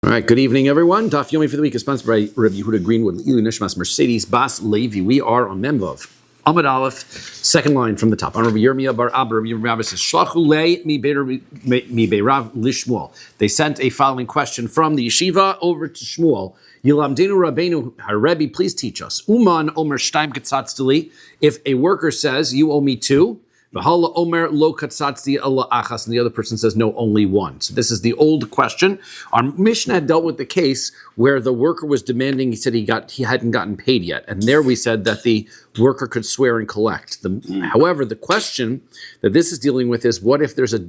All right, good evening, everyone. Daf Yomi for the week is sponsored by Rabbi Yehuda Greenwood, Ilu Nishmas Mercedes Bas Levi. We are on Memvav. Amud Aleph, second line from the top. On Rabbi Yirmiyah bar Abba, Rabbi Yirmiyah says, Shlachu le mi beirav lishmuel. They sent a following question from the yeshiva over to Shmuel. Yilamdenu Rabbeinu Harebi, please teach us. Uman omer shtaim ketzatzteli. If a worker says, you owe me two, V'hala omer lo katzatzti ala achas, and the other person says, no, only one. So this is the old question. Our Mishnah had dealt with the case where the worker was demanding, he said he hadn't gotten paid yet. And there we said that the worker could swear and collect. However, the question that this is dealing with is, what if there's an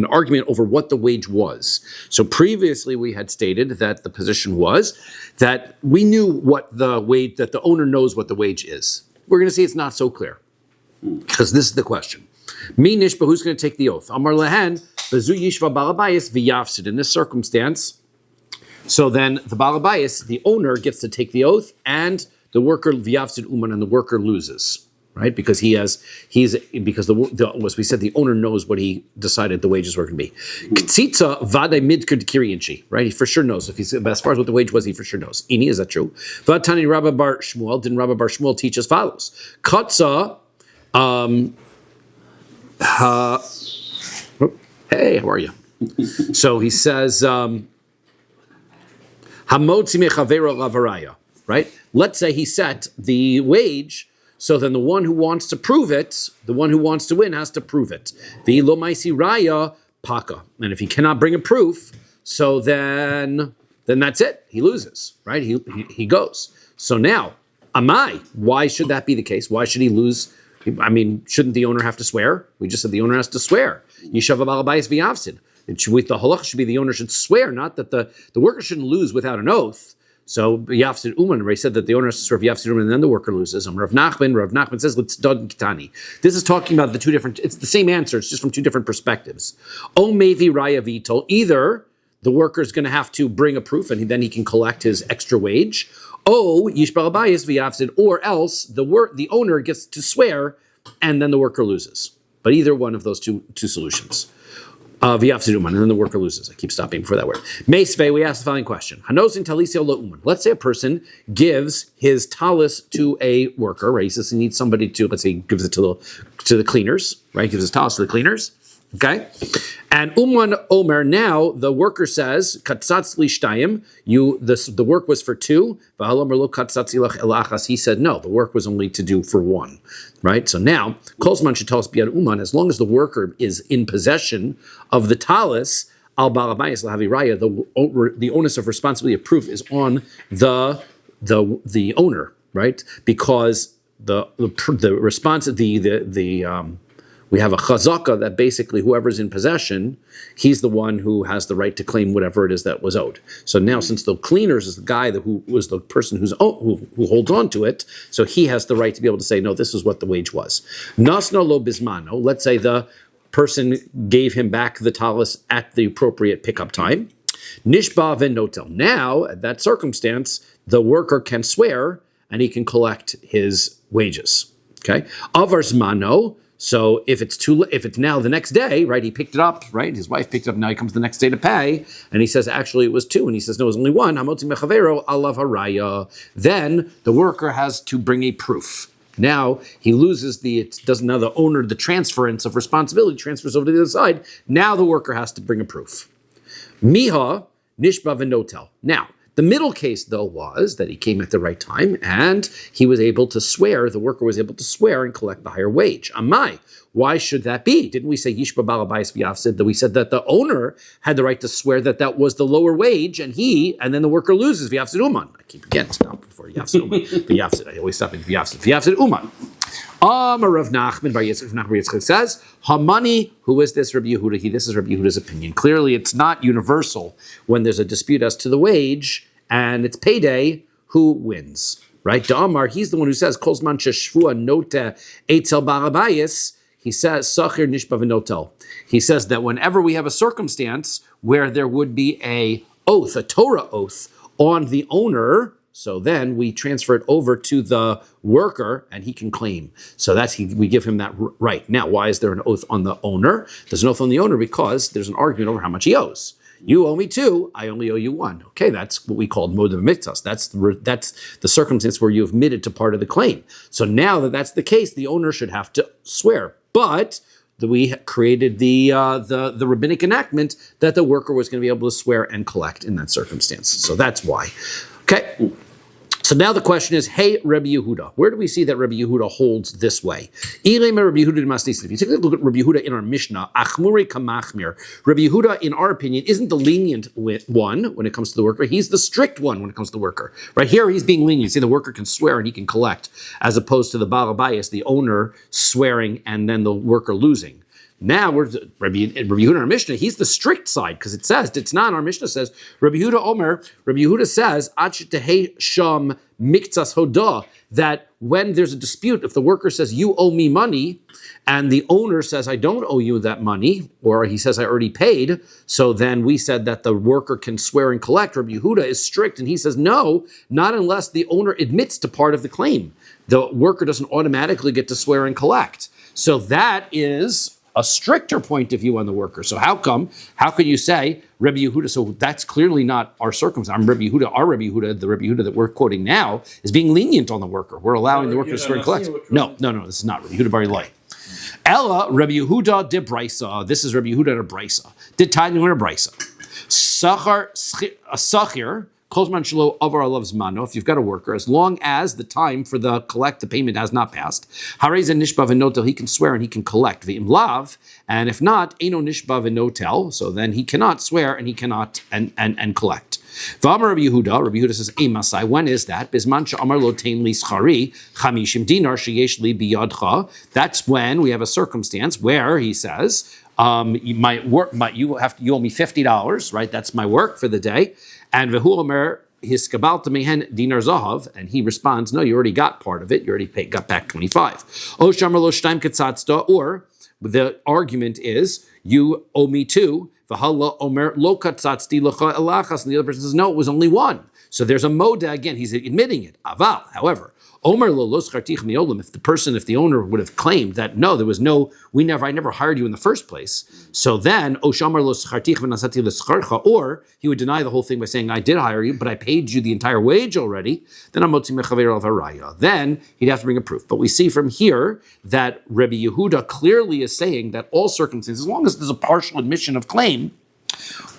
argument over what the wage was? So previously we had stated that the position was that we knew what the wage, that the owner knows what the wage is. We're going to see it's not so clear. Because this is the question. Mi nishba, who's going to take the oath? Amar lehen, v'zu yishva balabayis v'yafsid. In this circumstance, so then the balabayis, the owner, gets to take the oath, and the worker v'yafsid uman, and the worker loses, right? Because as we said, the owner knows what he decided the wages were going to be. Ktsitza vade midker dekiriyanchi, right? He for sure knows. If he's as far as what the wage was, he for sure knows. Ini, is that true? Vatani Rabbi bar Shmuel. Didn't Rabbi bar Shmuel teach as follows? Katza. Hey, how are you? So he says, Hamotzi mechavero lavaraya, right? Let's say he set the wage, so then the one who wants to prove it, the one who wants to win has to prove it. V'lo maisi raya paka. And if he cannot bring a proof, so then that's it. He loses, right? He goes. So now, amai, why should that be the case? Why should he lose? I mean, shouldn't the owner have to swear? We just said the owner has to swear. Yishav balabayis v'yafsid. The halacha should be the owner should swear, not that the worker shouldn't lose without an oath. So v'yafsid uman, Ray said that the owner has to swear v'yafsid uman, and then the worker loses. Rav Nachman says, let's dod kitani. This is talking about the two different, it's the same answer, it's just from two different perspectives. O mevi raya v'itol, either the worker is going to have to bring a proof, and then he can collect his extra wage. Or else the owner gets to swear and then the worker loses. But either one of those two solutions. And then the worker loses. I keep stopping before that word. Meisve, we ask the following question. Let's say a person gives his talis to a worker, right? He says he needs somebody to, let's say he gives it to the cleaners, right? He gives his talis to the cleaners. Okay, and omer. Now the worker says, "Katzatz li shtayim." The work was for two. He said, "No, the work was only to do for one." Right. So now, kolzman should tell us biad uman. As long as the worker is in possession of the talis, al balabayis lahaviraya, the onus of responsibility of proof is on the owner, right? Because the response we have a chazaka that basically whoever's in possession, he's the one who has the right to claim whatever it is that was owed. So now, since the cleaners is the guy who was the person who holds on to it, so he has the right to be able to say, no, this is what the wage was. Nasno lo bismano. Let's say the person gave him back the talis at the appropriate pickup time. Nishba venotel. Now, at that circumstance, the worker can swear and he can collect his wages. Okay. Avar zmano. So if it's now the next day, right? He picked it up, right? His wife picked it up. Now he comes the next day to pay, and he says, actually, it was two, and he says, no, it was only one. Then the worker has to bring a proof. Now he loses now the owner, the transference of responsibility transfers over to the other side. Now the worker has to bring a proof. Miha nishba v'notel. Now, the middle case, though, was that he came at the right time and he was able to swear, the worker was able to swear and collect the higher wage. Amai, why should that be? Didn't we say Yishba Balabayis V'Yafsid, that we said that the owner had the right to swear that was the lower wage and then the worker loses V'Yafsid Uman. I keep again stop before Yafsid Uman. V'Yafsid, I always stop at V'Yafsid. V'Yafsid Uman. Rav Nachman Bar Yitzchak says, Hamani, who is this? Rabbi Yehuda. This is Rabbi Yehuda's opinion. Clearly, it's not universal when there's a dispute as to the wage and it's payday, who wins, right? Da'amar, he's the one who says, Kolzman sheshvua nota eitzel barabayis. He says, Sachir nishba v'notel. He says that whenever we have a circumstance where there would be a Torah oath on the owner, so then we transfer it over to the worker and he can claim. So we give him that right. Now, why is there an oath on the owner? There's an oath on the owner because there's an argument over how much he owes. You owe me 2, I only owe you 1. Okay, that's what we call modav mitzvahs. That's the circumstance where you've admitted to part of the claim. So now that that's the case, the owner should have to swear. But we created the rabbinic enactment that the worker was going to be able to swear and collect in that circumstance. So that's why. Okay. So now the question is, hey, Rabbi Yehuda, where do we see that Rabbi Yehuda holds this way? If you take a look at Rabbi Yehuda in our Mishnah, Achmuri kamachmir, Rabbi Yehuda, in our opinion, isn't the lenient one when it comes to the worker. He's the strict one when it comes to the worker. Right here, he's being lenient. See, the worker can swear and he can collect, as opposed to the Baal Bayis, the owner swearing and then the worker losing. Now, Rabbi Yehuda in our Mishnah, he's the strict side, because it says, it's not, our Mishnah says, Rabbi Yehuda says, sham miktsas hodah, that when there's a dispute, if the worker says, you owe me money, and the owner says, I don't owe you that money, or he says, I already paid, so then we said that the worker can swear and collect. Rabbi Yehuda is strict, and he says, no, not unless the owner admits to part of the claim. The worker doesn't automatically get to swear and collect. So that is a stricter point of view on the worker. So how could you say Rabbi Yehuda? So that's clearly not our circumstance. Our Rabbi Yehuda, the Rabbi Yehuda that we're quoting now, is being lenient on the worker. We're allowing the worker to swear and collect. No, this is not Rabbi Yehuda Bar Eloi. Ella, Rabbi Yehuda de Braisa. This is Rabbi Yehuda de Braisa. Did Tanya win a Braisa? Sachir. Kozman shelo avar alav zmano. If you've got a worker, as long as the time for the payment has not passed, harei nishba v'notel, he can swear and he can collect. V'im lav, and if not, eino nishba v'notel, so then he cannot swear and he cannot and collect. V'amar Rabbi Yehuda says, Masai, when is that? Bisman she'amar lo tein li schari, chamishim dinar sheyesh li biyadcha. That's when we have a circumstance where he says, you owe me $50, right? That's my work for the day. And vehu omer hiskabal mehen dinar zahav, and he responds, no, you already got part of it. You already got back 25. O shamar lo shtaim ketzatzta, or the argument is you owe me 2. V'hala omer lo katzatzti lecha elachas, and the other person says, no, it was only 1. So there's a moda again. He's admitting it. Aval, however, Omer lo schartich miolim. If the owner would have claimed that no, I never hired you in the first place. So then Oshamar lo schartich v'nasati l'scharcha, or he would deny the whole thing by saying I did hire you, but I paid you the entire wage already. Then amotzi mechaver al varaya. Then he'd have to bring a proof. But we see from here that Rabbi Yehuda clearly is saying that all circumstances, as long as there's a partial admission of claim,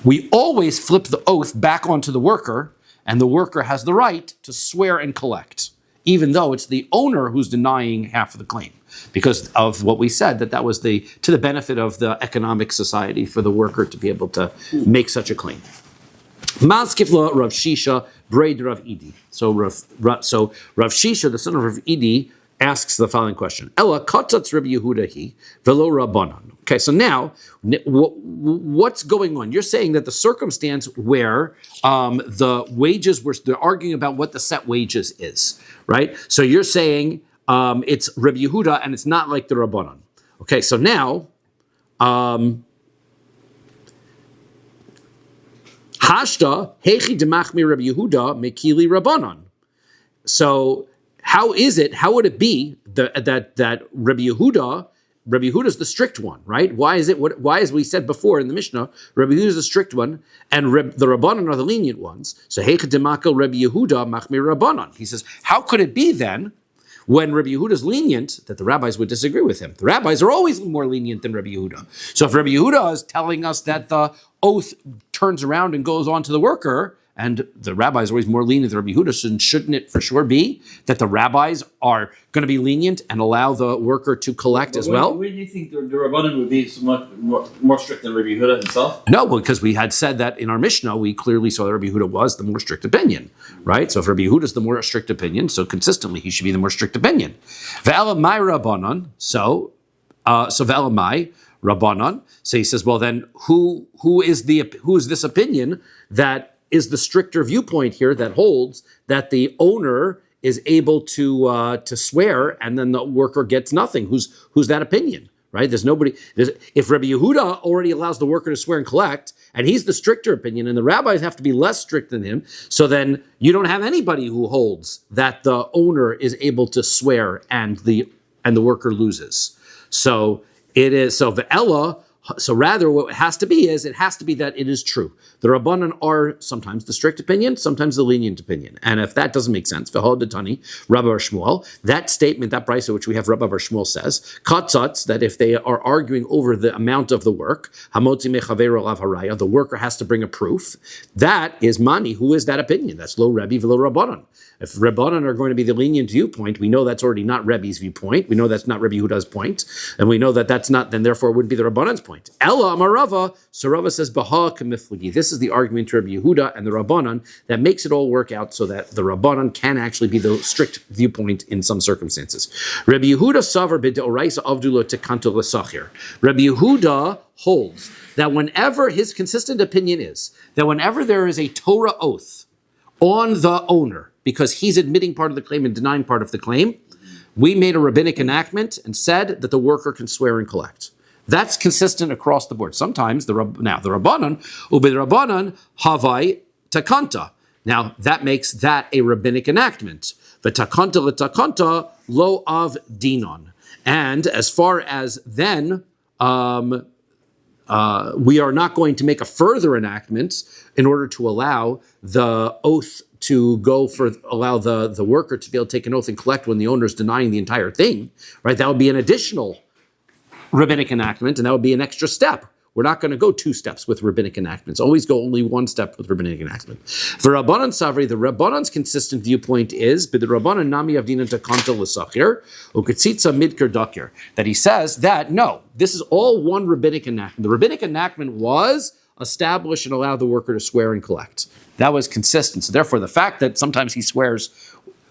we always flip the oath back onto the worker, and the worker has the right to swear and collect, even though it's the owner who's denying half of the claim, because of what we said, that was to the benefit of the economic society for the worker to be able to make such a claim. Maskifla Rav Shisha braid Rav Idi. So Rav Shisha, the son of Rav Idi, asks the following question: Ella katzatz Rabbi Yehuda hi velo Rabbanan. Okay, so now what's going on? You're saying that the circumstance where the wages they're arguing about what the set wages is, right? So you're saying it's Rabbi Yehuda and it's not like the Rabbanan. Okay, so now Hashta hechi demachmi Rabbi Yehuda mekili Rabbanan. So how would it be that Rabbi Yehuda is the strict one, right? Why is we said before in the Mishnah, Rabbi Yehuda is the strict one, and the Rabbanan are the lenient ones. So Hecha Demako Rabbi Yehuda Machmir Rabbanan. He says, how could it be then, when Rabbi Yehuda is lenient, that the rabbis would disagree with him? The rabbis are always more lenient than Rabbi Yehuda. So if Rabbi Yehuda is telling us that the oath turns around and goes on to the worker, and the rabbis are always more lenient than Rabbi Yehuda, shouldn't it for sure be that the rabbis are going to be lenient and allow the worker to collect as well? Why do you think the Rabbanan would be so much more strict than Rabbi Yehuda himself? No, because we had said that in our Mishnah, we clearly saw that Rabbi Yehuda was the more strict opinion, right? So if Rabbi Yehuda is the more strict opinion, so consistently he should be the more strict opinion. Ve'elamai Rabbanan, so ve'elamai Rabbanan. So he says, well then, who is this opinion that is the stricter viewpoint here that holds that the owner is able to swear and then the worker gets nothing? Who's that opinion, right? If Rabbi Yehuda already allows the worker to swear and collect, and he's the stricter opinion, and the rabbis have to be less strict than him, so then you don't have anybody who holds that the owner is able to swear and the worker loses. So it is, so Ve'ella So rather, what it has to be that it is true. The Rabbanan are sometimes the strict opinion, sometimes the lenient opinion. And if that doesn't make sense, Rabbi Bar Shmuel, that statement, that brisa which we have Rabbi Bar Shmuel says, katzatz, that if they are arguing over the amount of the work, hamotzi mechaveiro lav haraya, the worker has to bring a proof. That is mani. Who is that opinion? That's lo Rabbi v'lo Rabbanan. If Rabbanan are going to be the lenient viewpoint, we know that's already not Rebbe's viewpoint. We know that's not Rabbi Yehuda's point. And we know that that's not, then therefore it wouldn't be the Rabbanan's point. Ella Amarava, so Rava says, Baha Kamiflagi. This is the argument to Rabbi Yehuda and the Rabbanan that makes it all work out so that the Rabbanan can actually be the strict viewpoint in some circumstances. Rabbi Yehuda Savar B'Deoraisa Avdula Tekanto L'Sachir. Rabbi Yehuda holds that whenever his consistent opinion is that whenever there is a Torah oath on the owner, because he's admitting part of the claim and denying part of the claim, we made a rabbinic enactment and said that the worker can swear and collect. That's consistent across the board. Sometimes the Rabbanan, Ubid Rabbanan, Havai Takanta. Now that makes that a rabbinic enactment. The Takanta l'Takanta lo av dinon. And as far as then, we are not going to make a further enactment in order to allow the oath to allow the worker to be able to take an oath and collect when the owner is denying the entire thing, right? That would be an additional rabbinic enactment, and that would be an extra step. We're not going to go 2 steps with rabbinic enactments. Always go only 1 step with rabbinic enactment. For Rabbanan Savri, the Rabbanan's consistent viewpoint is, but the Rabbanan Nami Avdinan Takanta L'Sachir, Uketzitza Midker Dakir, that he says that, no, this is all one rabbinic enactment. The rabbinic enactment was establish and allow the worker to swear and collect. That was consistent. So therefore, the fact that sometimes he swears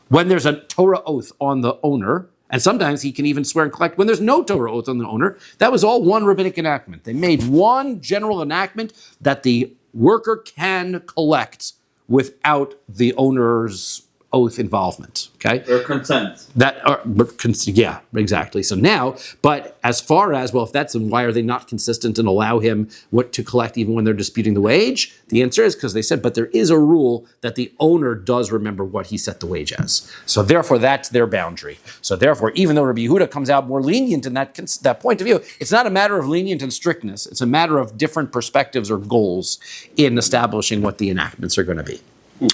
when there's a Torah oath on the owner, and sometimes he can even swear and collect when there's no Torah oath on the owner, that was all one rabbinic enactment. They made one general enactment that the worker can collect without the owner's oath involvement, okay? Or consent. Yeah, exactly. So now, but as far as, well, if that's, then why are they not consistent and allow him to collect even when they're disputing the wage? The answer is because they said, but there is a rule that the owner does remember what he set the wage as. So therefore, that's their boundary. So therefore, even though Rabbi Yehuda comes out more lenient in that point of view, it's not a matter of lenient and strictness. It's a matter of different perspectives or goals in establishing what the enactments are going to be.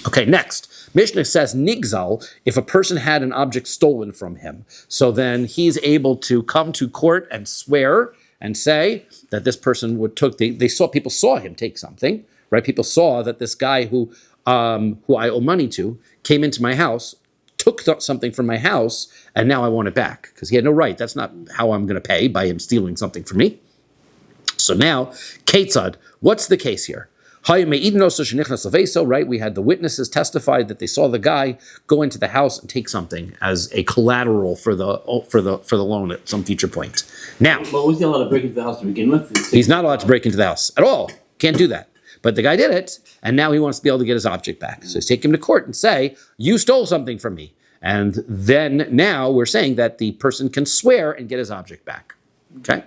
Okay, next. Mishnah says, Nigzal, if a person had an object stolen from him, so then he's able to come to court and swear and say that this person people saw him take something, right? People saw that this guy who I owe money to came into my house, took something from my house, and now I want it back because he had no right. That's not how I'm going to pay, by him stealing something from me. So now, Ketzad, what's the case here? Right, we had the witnesses testified that they saw the guy go into the house and take something as a collateral for the loan at some future point. Now, but was he allowed to break into the house to begin with? He's not allowed to break into the house at all. Can't do that. But the guy did it, and now he wants to be able to get his object back. So he's taking him to court and say, "You stole something from me." And then now we're saying that the person can swear and get his object back. Okay.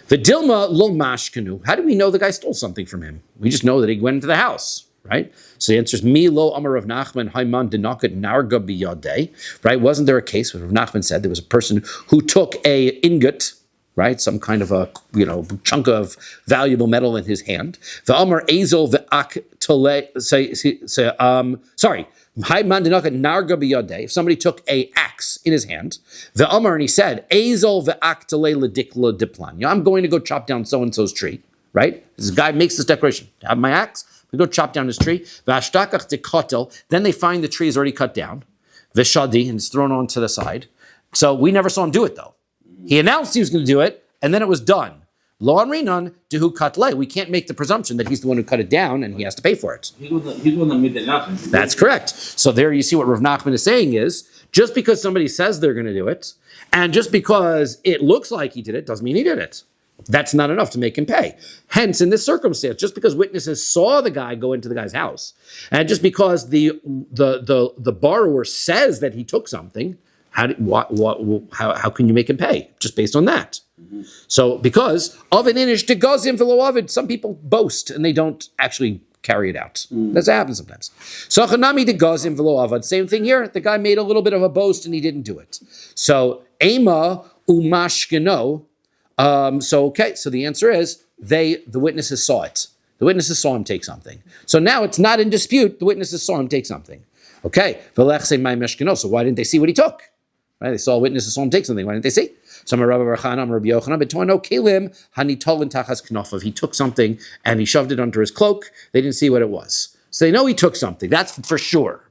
The Dilma lo mashkanu. How do we know the guy stole something from him? We just know that he went into the house, right? So the answer is mi lo amar Rav Nachman hayman denakat narga biyadeh. Right? Wasn't there a case where Rav Nachman said there was a person who took a ingot, right, some kind of a chunk of valuable metal in his hand? The amar ezel ve'ak tole. If somebody took a axe in his hand, the Amar, and he said, I'm going to go chop down so-and-so's tree, right? This guy makes this declaration. I have my axe, we go chop down his tree. Then they find the tree is already cut down. Veshadi, and it's thrown onto the side. So we never saw him do it, though. He announced he was going to do it, and then it was done. Lo amrinan dehu katle. We can't make the presumption that he's the one who cut it down and he has to pay for it. He's the one that made the announcement. That's correct. So there you see what Rav Nachman is saying is, just because somebody says they're going to do it, and just because it looks like he did it, doesn't mean he did it. That's not enough to make him pay. Hence, in this circumstance, just because witnesses saw the guy go into the guy's house, and just because the borrower says that he took something, how can you make him pay? Just based on that. Mm-hmm. So, because of an inish to gazim v'lo avid, some people boast and they don't actually carry it out. That's what happens sometimes. So, chanami de gazim v'lo avad. Same thing here. The guy made a little bit of a boast and he didn't do it. So, ema umashkeno. So the answer is the witnesses saw it. The witnesses saw him take something. So now it's not in dispute. The witnesses saw him take something. Okay. So why didn't they see what he took? Right? They saw witnesses saw him take something. Why didn't they see? He took something and he shoved it under his cloak. They didn't see what it was. So they know he took something. That's for sure.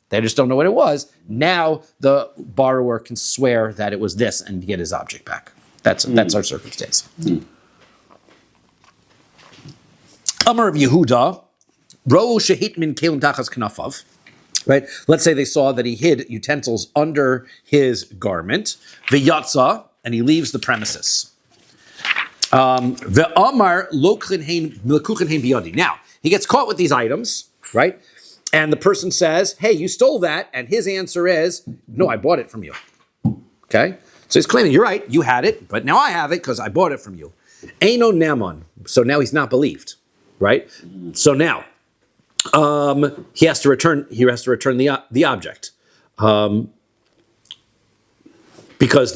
They just don't know what it was. Now the borrower can swear that it was this and get his object back. That's our circumstance. Amar of Yehuda, Ro shehit min kelim tachas knafav. Right? Let's say they saw that he hid utensils under his garment. V'yatza, and he leaves the premises. Ve'amar lo k'chen biyadi. Now, he gets caught with these items, right? And the person says, hey, you stole that. And his answer is, no, I bought it from you. Okay? So he's claiming, you're right, you had it, but now I have it because I bought it from you. Eino naman. So now he's not believed, right? So now, he has to return the object. Because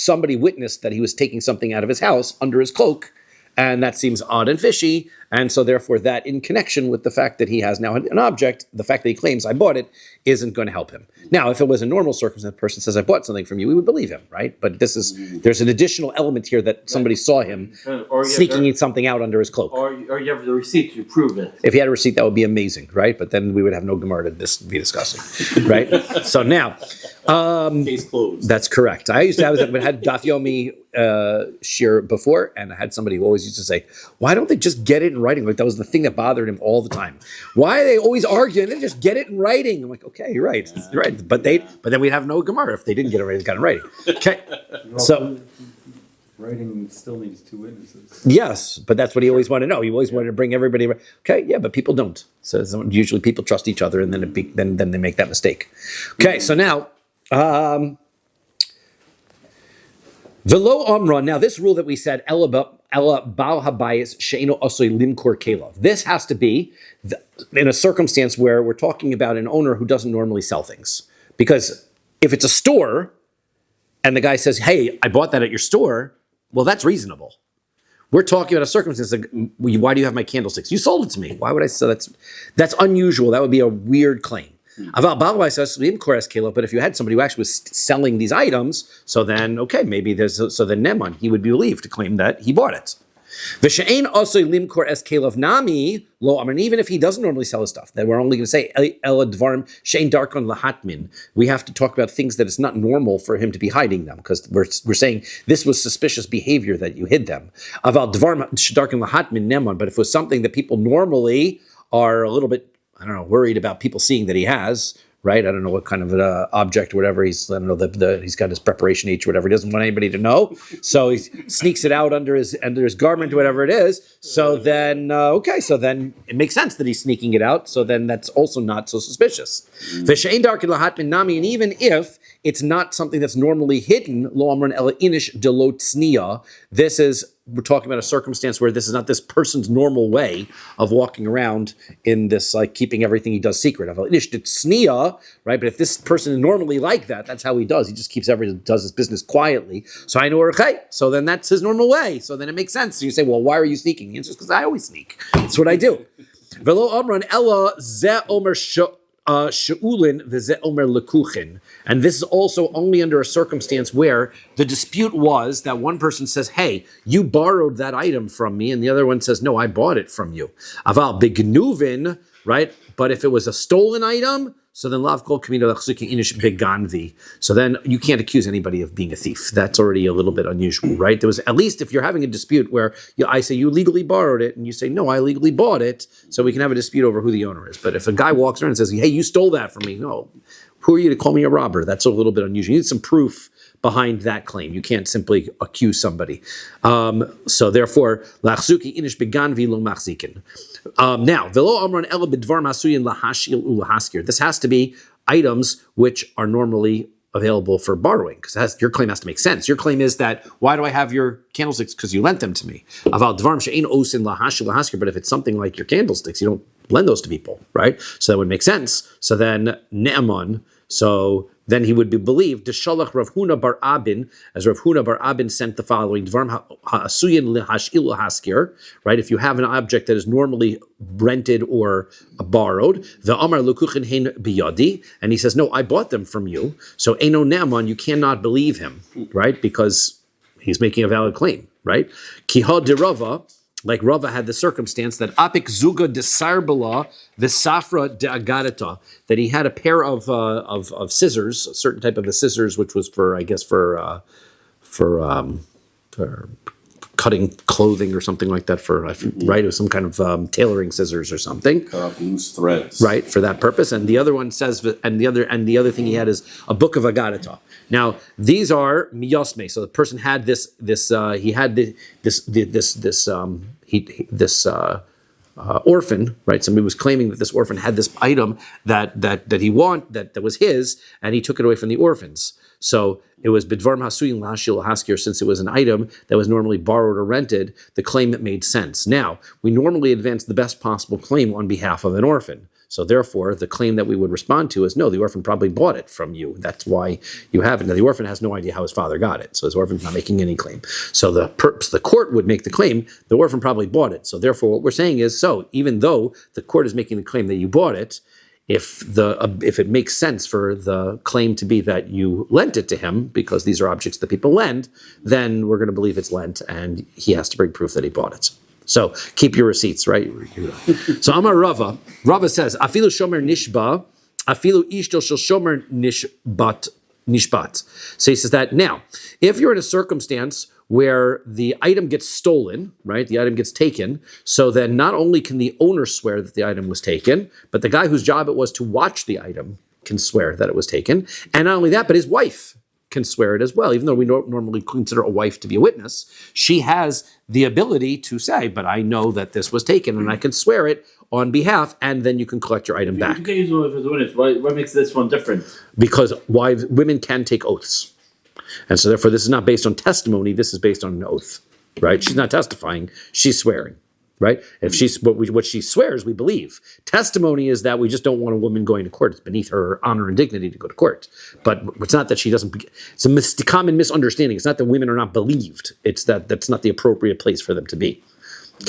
somebody witnessed that he was taking something out of his house under his cloak, and that seems odd and fishy, and so therefore that in connection with the fact that he has now an object, the fact that he claims I bought it isn't going to help him. Now, if it was a normal circumstance, the person says I bought something from you, we would believe him, right? But there's an additional element here that somebody saw him sneaking something out under his cloak. Or you have the receipt to prove it. If he had a receipt, that would be amazing, right? But then we would have no Gemara to be discussing, right? So now, case closed. That's correct. I had Daf Yomi Shiur before, and I had somebody who always used to say, "Why don't they just get it in writing?" Like that was the thing that bothered him all the time. Why are they always arguing? They just get it in writing. I'm like, okay, you're right, you're right. But then we'd have no Gemara if they didn't get it right. They got it in writing. Okay, so. Writing still needs two witnesses. Yes, but that's what he always wanted to know. He always wanted to bring everybody. Okay, yeah, but people don't. So usually people trust each other, and then then they make that mistake. Okay, so now, velo amra. Now this rule that we said, ella bal habayis she'eno asoi limkor kelav. This has to be in a circumstance where we're talking about an owner who doesn't normally sell things. Because if it's a store, and the guy says, "Hey, I bought that at your store," well, that's reasonable. We're talking about a circumstance like, why do you have my candlesticks? You sold it to me. Why would I sell? That's unusual. That would be a weird claim. But if you had somebody who actually was selling these items, so then, okay, maybe so then Neman, he would be believed to claim that he bought it. Even if he doesn't normally sell his stuff, then we're only going to say we have to talk about things that it's not normal for him to be hiding them, because we're saying this was suspicious behavior that you hid them. But if it was something that people normally are a little bit, worried about people seeing that he has, right? I don't know what kind of an object or whatever. He's got his preparation H or whatever. He doesn't want anybody to know. So he sneaks it out under his garment, whatever it is. So then, so then it makes sense that he's sneaking it out. So then that's also not so suspicious. And even if it's not something that's normally hidden, we're talking about a circumstance where this is not this person's normal way of walking around in this, like keeping everything he does secret. Right? But if this person is normally like that, that's how he does. He just does his business quietly. So I know, so then that's his normal way. So then it makes sense. So you say, well, why are you sneaking? The answer is because I always sneak. That's what I do. And this is also only under a circumstance where the dispute was that one person says, "Hey, you borrowed that item from me," and the other one says, "No, I bought it from you." Aval begnuvin, right? But if it was a stolen item, so then lav kol kamino lachzuki inish beganvi. So then you can't accuse anybody of being a thief. That's already a little bit unusual, right? There was, at least if you're having a dispute where I say you legally borrowed it, and you say no, I legally bought it, so we can have a dispute over who the owner is. But if a guy walks around and says, "Hey, you stole that from me," no, who are you to call me a robber? That's a little bit unusual. You need some proof behind that claim. You can't simply accuse somebody. So therefore, lachzuki inish beganvi lo machzikin. Now, velo amran ela b'dvar masuyin lahashil ulahaskir. This has to be items which are normally available for borrowing, because your claim has to make sense. Your claim is that, why do I have your candlesticks? Because you lent them to me. Aval dvarim she'ein osin lahashil ulahaskir. But if it's something like your candlesticks, you don't lend those to people, right? So that would make sense. So then ne'aman. So then he would be believed. Deshalach Rav Huna bar Abin, as Rav Huna bar Abin sent the following: Dvarim ha'asuyin lehashil haskir. Right, if you have an object that is normally rented or borrowed, the Amar lukuchin hein biyadi, and he says, no, I bought them from you. So eno ne'aman, you cannot believe him, right, because he's making a valid claim, right? Kihad de Rava. Like Rava had the circumstance that apik zuga de sarbala v'safra de agadata, that he had a pair of scissors, a certain type of a scissors, which was for, I guess, for cutting clothing or something like that. Right, it was some kind of tailoring scissors or something. Cut off loose threads. Right, for that purpose. And the other one says, and the other thing he had is a book of agadata. Now these are miyosme. So the person had this orphan, right? Somebody was claiming that this orphan had this item that was his, and he took it away from the orphans. So it was bidvar hasuyin lashil haskir, since it was an item that was normally borrowed or rented, the claim that made sense. Now, we normally advance the best possible claim on behalf of an orphan. So therefore, the claim that we would respond to is, no, the orphan probably bought it from you. That's why you have it. Now, the orphan has no idea how his father got it. So his orphan's not making any claim. So the court would make the claim, the orphan probably bought it. So therefore, what we're saying is, so even though the court is making the claim that you bought it, if it makes sense for the claim to be that you lent it to him, because these are objects that people lend, then we're going to believe it's lent, and he has to bring proof that he bought it. So keep your receipts, right? So Amar Rava says, Afilu shomer nishba, afilu ishto shel shomer nishbat. So he says that now, if you're in a circumstance where the item gets stolen, right? The item gets taken. So then not only can the owner swear that the item was taken, but the guy whose job it was to watch the item can swear that it was taken. And not only that, but his wife can swear it as well. Even though we don't normally consider a wife to be a witness, she has the ability to say, but I know that this was taken and I can swear it on behalf, and then you can collect your item back. What makes this one different? Because women can take oaths. And so therefore this is not based on testimony, this is based on an oath, right? She's not testifying, she's swearing, right? If she's what she swears, we believe. Testimony is that we just don't want a woman going to court. It's beneath her honor and dignity to go to court. But it's not that she doesn't, it's a common misunderstanding. It's not that women are not believed. It's that that's not the appropriate place for them to be.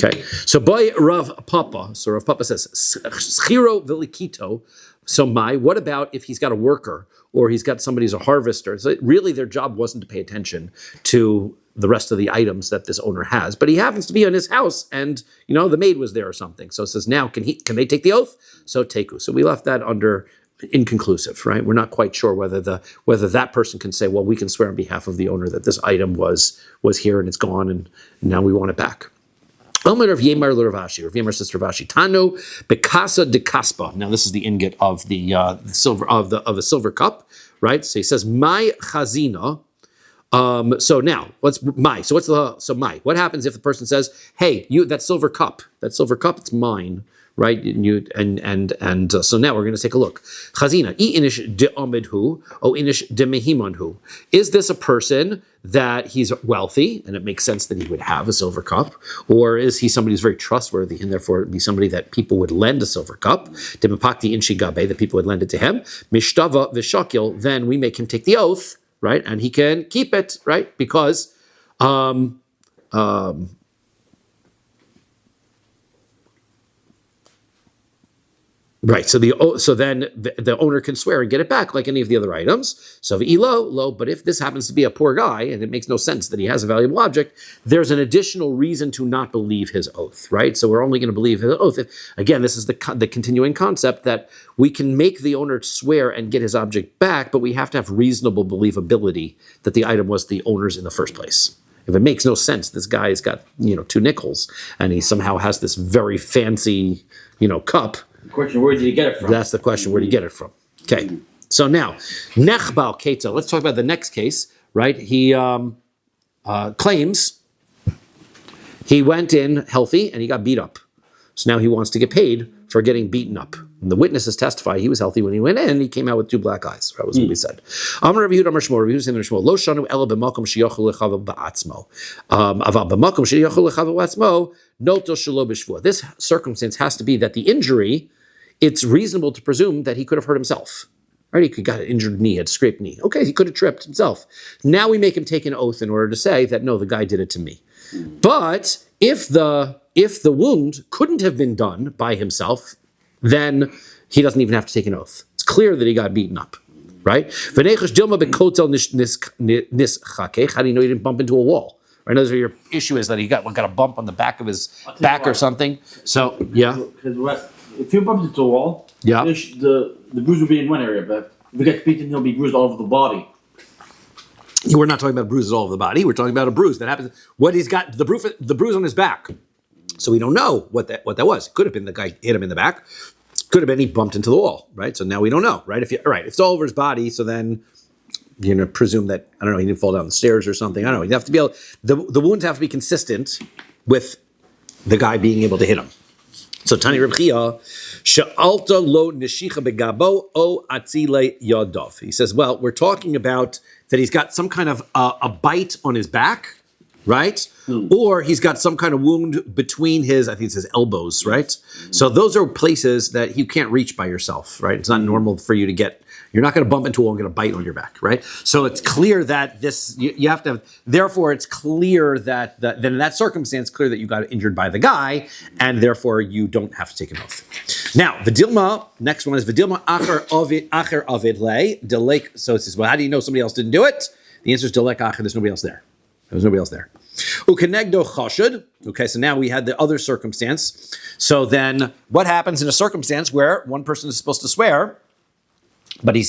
Okay, so by Rav Papa, so Rav Papa says, Schiro Velikito, so what about if he's got a worker or he's got somebody who's a harvester? So really their job wasn't to pay attention to the rest of the items that this owner has, but he happens to be in his house and, the maid was there or something. So it says, now, can they take the oath? So teku. So we left that under inconclusive, right? We're not quite sure whether that person can say, well, we can swear on behalf of the owner that this item was here and it's gone and now we want it back. Omer of Yemar l'Ravashi, or Yemar sister Ravashi, Tano Bekasa de Kaspa. Now this is the ingot of the silver of a silver cup, right? So he says, my chazina. So now what's my? So what happens if the person says, hey, that silver cup, it's mine, right? So now we're going to take a look. Chazina, I inish de amidhu, o inish de mehimanhu. Is this a person that he's wealthy, and it makes sense that he would have a silver cup, or is he somebody who's very trustworthy, and therefore it'd be somebody that people would lend a silver cup? De mepakti inshi gabe, that people would lend it to him. Mishtava v'shakil, then we make him take the oath, right, and he can keep it, right, because right, so then the owner can swear and get it back like any of the other items. So low, but if this happens to be a poor guy and it makes no sense that he has a valuable object, there's an additional reason to not believe his oath, right? So we're only going to believe his oath. Again, this is the continuing concept that we can make the owner swear and get his object back, but we have to have reasonable believability that the item was the owner's in the first place. If it makes no sense, this guy's got 2 nickels and he somehow has this very fancy cup. The question, where did you get it from? That's the question, where do you get it from? Okay, so now, Nechbal Keto, let's talk about the next case, right? He claims he went in healthy and he got beat up. So now he wants to get paid for getting beaten up. And the witnesses testify he was healthy when he went in, and he came out with 2 black eyes. That was what we said. Amar Rabbi Yehuda Amar Shmuel, Rabbi Yehuda said to Shmuel, Lo shanu ela b'makom sheyochel lechavel ba'atzmo. Aval b'makom sheyochel lechavel ba'atzmo, noto shelo b'shvuah. This circumstance has to be that the injury, it's reasonable to presume that he could have hurt himself. Right? He got an injured knee, had scraped knee. Okay, he could have tripped himself. Now we make him take an oath in order to say that no, the guy did it to me. But if the wound couldn't have been done by himself, then he doesn't even have to take an oath. It's clear that he got beaten up, right? How do you know he didn't bump into a wall? Right? Another your issue is that he got a bump on the back of his back or something. So yeah, if you bump into a wall, yeah, the bruise will be in one area, but if he gets beaten, he'll be bruised all over the body. We're not talking about bruises all over the body. We're talking about a bruise that happens. What he's got the bruise on his back. So we don't know what that was. It could have been the guy hit him in the back. Could have been he bumped into the wall, right? So now we don't know, right? If it's all over his body, so then you're gonna presume that he didn't fall down the stairs or something. I don't know. You have to be able. The wounds have to be consistent with the guy being able to hit him. So Tani Reb Chia, she'alta lo neshicha begabo o atzile yadov. He says, well, we're talking about that he's got some kind of a bite on his back, right? Or he's got some kind of wound between his, I think it's his elbows, right? So those are places that you can't reach by yourself, right? It's not normal for you to get, you're not going to bump into a wall and get a bite on your back, right? So it's clear that you have to have, therefore it's clear that, then in that circumstance, clear that you got injured by the guy, and therefore you don't have to take an oath. Now, Vidilma, next one is Vidilma acher avid le, delek. So it says, well, how do you know somebody else didn't do it? The answer is delek acher, there's nobody else there. There's nobody else there. Ukenegdo chashud. Okay, so now we had the other circumstance. So then what happens in a circumstance where one person is supposed to swear, but he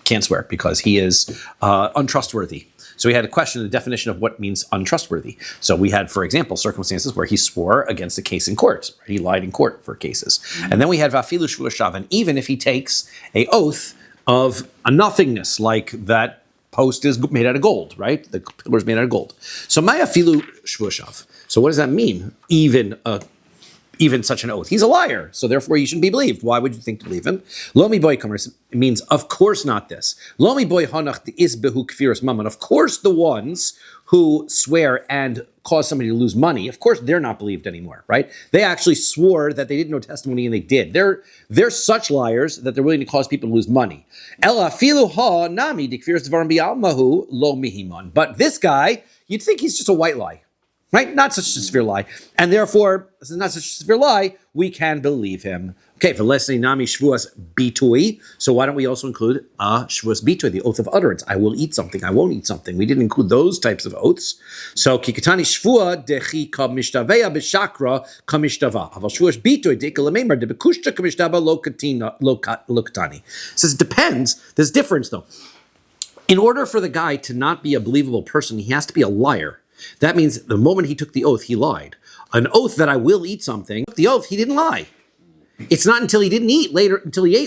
can't swear because he is untrustworthy? So we had a question, the definition of what means untrustworthy. So we had, for example, circumstances where he swore against a case in court. Right? He lied in court for cases. And then we had vafilu shevuos shav, and even if he takes a oath of a nothingness, like that post is made out of gold, right? The pillar is made out of gold. So maya filu shevuos shav. So what does that mean? Even such an oath. He's a liar, so therefore you shouldn't be believed. Why would you think to believe him? Lomi boy comers, it means of course not this. Lomi boy hanach isbehu kfiras mammon. Of course the ones who swear and cause somebody to lose money, of course they're not believed anymore, right? They actually swore that they didn't know testimony and they did. They're such liars that they're willing to cause people to lose money. Ella filu ha nami dikfiras dvarim bi'almahu lo mihimon. But this guy, you'd think he's just a white lie. Right? Not such a severe lie. And therefore, this is not such a severe lie, we can believe him. Okay, for lesni nami Shevuos bitui. So why don't we also include Shevuos bitui, the oath of utterance? I will eat something, I won't eat something. We didn't include those types of oaths. So kikatani shvua dechi ka mishtavea b'shakra ka mishtava. Aval Shevuos bitui deka lememar de bekushta ka mishtava lo katani. Says it depends. There's difference though. In order for the guy to not be a believable person, he has to be a liar. That means the moment he took the oath, he lied. An oath that I will eat something, the oath, he didn't lie. It's not until he ate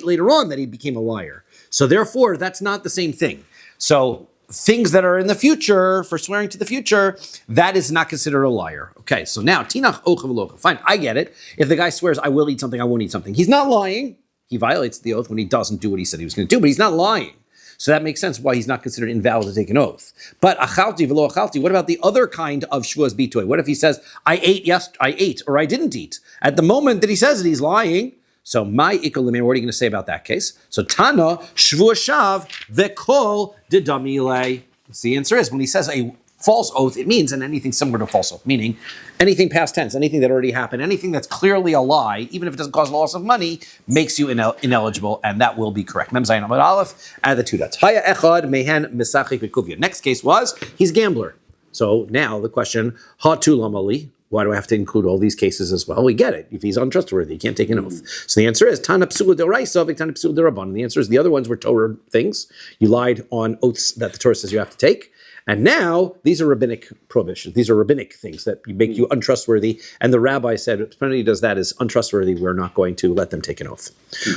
later on that he became a liar. So therefore, that's not the same thing. So things that are in the future, for swearing to the future, that is not considered a liar. Okay, so now, tinach ocha v'locha. Fine, I get it. If the guy swears, I will eat something, I won't eat something. He's not lying. He violates the oath when he doesn't do what he said he was going to do, but he's not lying. So that makes sense why he's not considered invalid to take an oath. But achalti v'lo achalti, what about the other kind of Shevuos bitui? What if he says, I ate, or I didn't eat? At the moment that he says it, he's lying. So my ikolimir, what are you going to say about that case? So Tana, Shevuos shav, v'kol dedamile. So the answer is, when he says a false oath, it means, and anything similar to false oath, meaning anything past tense, anything that already happened, anything that's clearly a lie, even if it doesn't cause loss of money, makes you ineligible, and that will be correct. Mem Zayin Amud Aleph, add the two dots. Haya echad mehen misachik v'kuvya. Next case was, he's a gambler. So now the question, ha tu lamali, why do I have to include all these cases as well? We get it. If he's untrustworthy, he can't take an oath. So the answer is, Tana psula d'oraisa v'tana psula d'rabban. The answer is, the other ones were Torah things. You lied on oaths that the Torah says you have to take. And now, these are rabbinic prohibitions. These are rabbinic things that make you untrustworthy. And the rabbi said, if somebody does that is untrustworthy, we're not going to let them take an oath.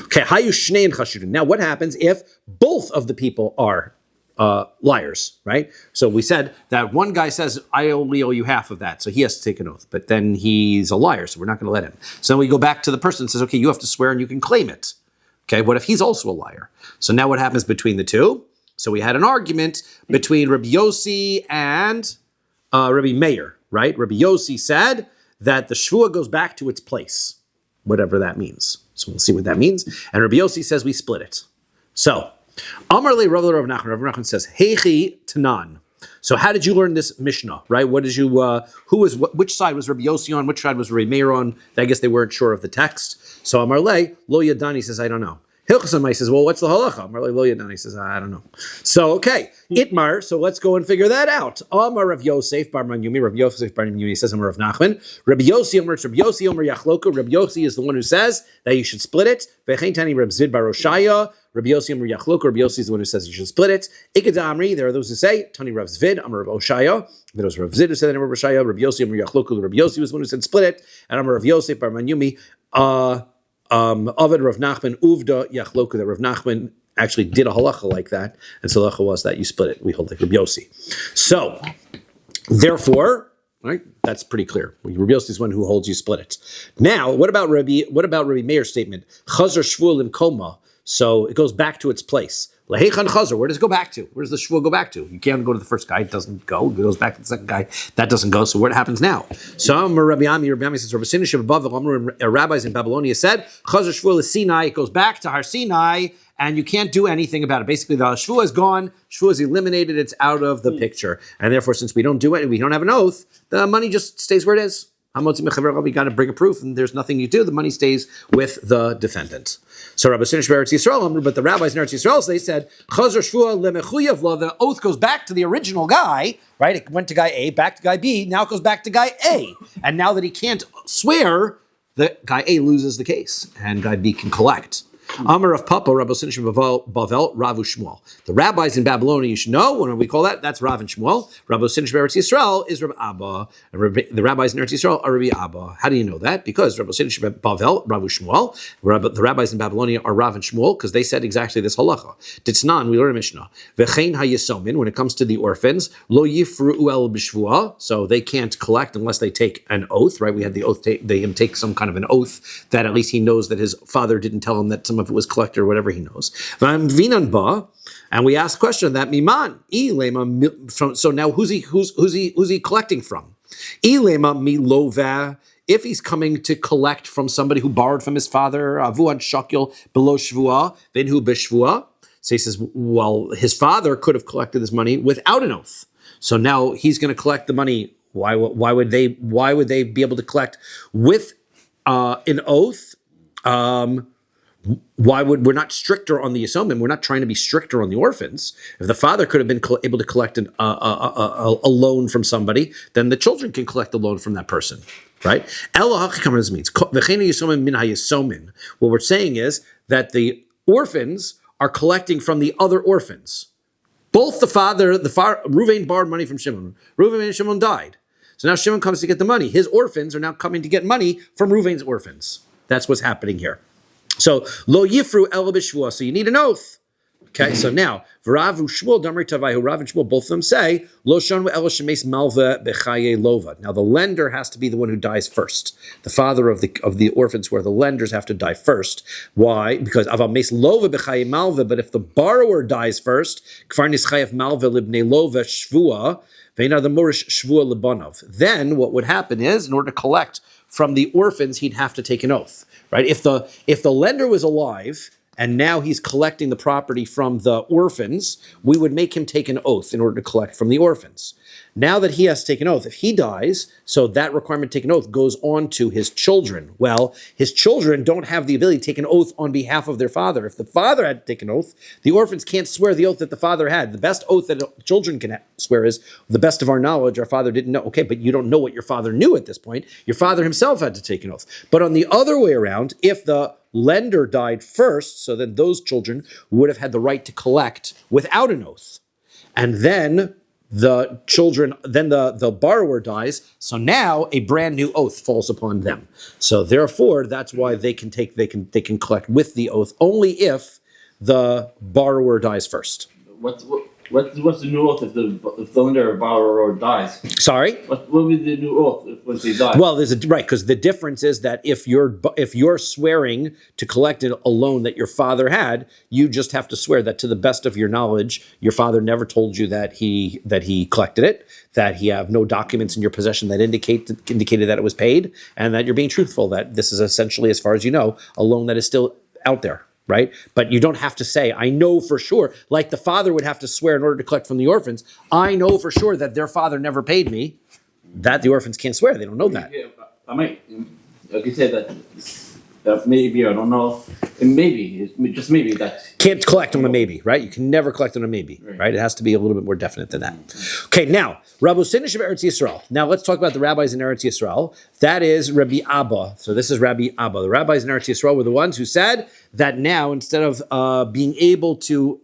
Okay, hayu shnei and chashudin. Now, what happens if both of the people are liars, right? So we said that one guy says, I only owe you half of that, so he has to take an oath. But then he's a liar, so we're not going to let him. So then we go back to the person and says, okay, you have to swear and you can claim it. Okay, what if he's also a liar? So now what happens between the two? So we had an argument between Rabbi Yossi and Rabbi Meir, right? Rabbi Yossi said that the shvua goes back to its place, whatever that means. So we'll see what that means. And Rabbi Yossi says we split it. So Amar le Rav Nachman. Rav Nachman says, Heichi Tanan. So how did you learn this Mishnah, right? What did you, which side was Rabbi Yossi on, which side was Rabbi Meir on? I guess they weren't sure of the text. So Amar le, Lo Yadani says, I don't know. Hilchasam says, well, what's the halacha? Amar le Lo Yadani says, I don't know. So, okay, Itmar, so let's go and figure that out. Amar Rav Yosef Bar Manyumi, Rav Yosef Bar Manyumi says, Amar Rav Nachman. Rabbi Yossi, Amar Yossi, Amar Yachloka. Rabbi Yossi is the one who says that you should split it. Vechein Tani Reb Zid Bar Roshaya. Rabbi Yossi Amar Yachloka. Rabbi Yossi is the one who says you should split it. Ikeda Amri, there are those who say, Tani Reb Zvid, Amar Reb Oshaya. There was Reb Zid who said that Amar Reb Oshaya. Rabbi Yossi Amar Yachloka. Rabbi Yossi was the one who said split it. And Amar Rav Yosef Bar Manyumi, Ovid Rav Nachman, Uvda Yachloka, that Rav Nachman actually did a halacha like that, and so halacha was that you split it. We hold like Rabbi Yossi. So, therefore, right, that's pretty clear. Rabbi Yossi is one who holds you split it. Now, what about Rabbi Meir's statement? Chazar shvuah limkoma. So it goes back to its place. Lahechan chazar. Where does it go back to? Where does the shvuah go back to? You can't go to the first guy. It doesn't go. It goes back to the second guy. That doesn't go. So what happens now? So Rabbi Ami says, rabbis in Babylonia said, chazar shvuah Sinai. It goes back to Har Sinai, and you can't do anything about it. Basically, the shvuah is gone. Shvuah is eliminated. It's out of the picture. And therefore, since we don't do it, we don't have an oath, the money just stays where it is. We got to bring a proof, and there's nothing you do. The money stays with the defendant. So Rabbi Sinish Eretz Yisrael, but the rabbis in Eretz Yisrael, they said, Chazar shvuah lemechuyav lo. The oath goes back to the original guy, right? It went to guy A, back to guy B. Now it goes back to guy A, and now that he can't swear, the guy A loses the case, and guy B can collect. Amar of Papa, Rabbi Sinish Bavel, Ravu Shmuel. The rabbis in Babylonia, you should know, what do we call that? That's Rav and Shmuel. Rabbi Sinish Eretz Yisrael is Rabbi Abba. And the rabbis in Eretz Yisrael are Rabbi Abba. How do you know that? Because Rabbi Sinish Bavel, Ravu Shmuel, the rabbis in Babylonia are Rav and Shmuel, because they said exactly this halacha. Ditznan, we learn a Mishnah. V'chein hayesomin, when it comes to the orphans, lo yifru el b'shvuah, so they can't collect unless they take an oath, right? We had the oath, they take some kind of an oath that at least he knows that his father didn't tell him that some of it was collected or whatever he knows. And we ask the question that miman. So now who's he collecting from? If he's coming to collect from somebody who borrowed from his father, avuad shakil below shvuah, venhu b'shvuah. So he says, well, his father could have collected this money without an oath. So now he's going to collect the money. Why would they be able to collect with an oath? We're not stricter on the Yisomim? We're not trying to be stricter on the orphans. If the father could have been able to collect a loan from somebody, then the children can collect the loan from that person, right? Means what we're saying is that the orphans are collecting from the other orphans. Both Reuven borrowed money from Shimon. Reuven and Shimon died. So now Shimon comes to get the money. His orphans are now coming to get money from Reuven's orphans. That's what's happening here. So lo yifru el b'shvuah. So you need an oath. Okay. So now Rav and Shmuel, Damri Tavayu, Rav and Shmuel, both of them say lo shanu el shemes malva bechaye lova. Now the lender has to be the one who dies first. The father of the orphans, who are the lenders, have to die first. Why? Because aval mes lova bechaye malva. But if the borrower dies first, kfar nischayev malva libnei lova shvuah. Then what would happen is, in order to collect from the orphans, he'd have to take an oath, right? If the lender was alive and now he's collecting the property from the orphans, we would make him take an oath in order to collect from the orphans. Now that he has to take an oath, if he dies, so that requirement to take an oath goes on to his children. Well, his children don't have the ability to take an oath on behalf of their father. If the father had to take an oath, the orphans can't swear the oath that the father had. The best oath that children can swear is, the best of our knowledge, our father didn't know. Okay, but you don't know what your father knew at this point. Your father himself had to take an oath. But on the other way around, if the lender died first, so then those children would have had the right to collect without an oath. And then the borrower dies, so now a brand new oath falls upon them. So therefore, that's why they can collect with the oath only if the borrower dies first. What's the new oath if the lender or borrower dies? Sorry? What will be the new oath once he dies? Well, because the difference is that if you're swearing to collect a loan that your father had, you just have to swear that to the best of your knowledge, your father never told you that he collected it, that he have no documents in your possession that indicated that it was paid, and that you're being truthful, that this is essentially, as far as you know, a loan that is still out there. right? But you don't have to say, I know for sure, like the father would have to swear in order to collect from the orphans, I know for sure that their father never paid me. That the orphans can't swear, they don't know that. Yeah, I could say that maybe, I don't know, and maybe, just maybe that. Can't collect on a maybe, right? You can never collect on a maybe, right? It has to be a little bit more definite than that. Okay, now, Rabbi Sinish of Eretz Yisrael. Now let's talk about the rabbis in Eretz Yisrael. That is Rabbi Abba. So this is Rabbi Abba. The rabbis in Eretz Yisrael were the ones who said that now instead of being able to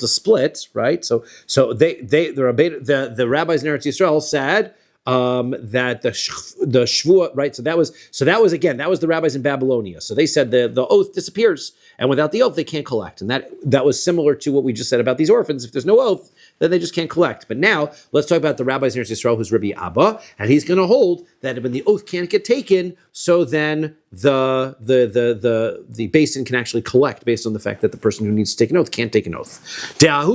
split, right? So the rabbis in Eretz Yisrael said that the Shevuos, right? So that was the rabbis in Babylonia. So they said the oath disappears, and without the oath they can't collect. And that was similar to what we just said about these orphans. If there's no oath, then they just can't collect. But now let's talk about the rabbis in Eretz Yisrael, who's Rabbi Abba, and he's going to hold that when the oath can't get taken, so then the basin can actually collect based on the fact that the person who needs to take an oath can't take an oath. Here's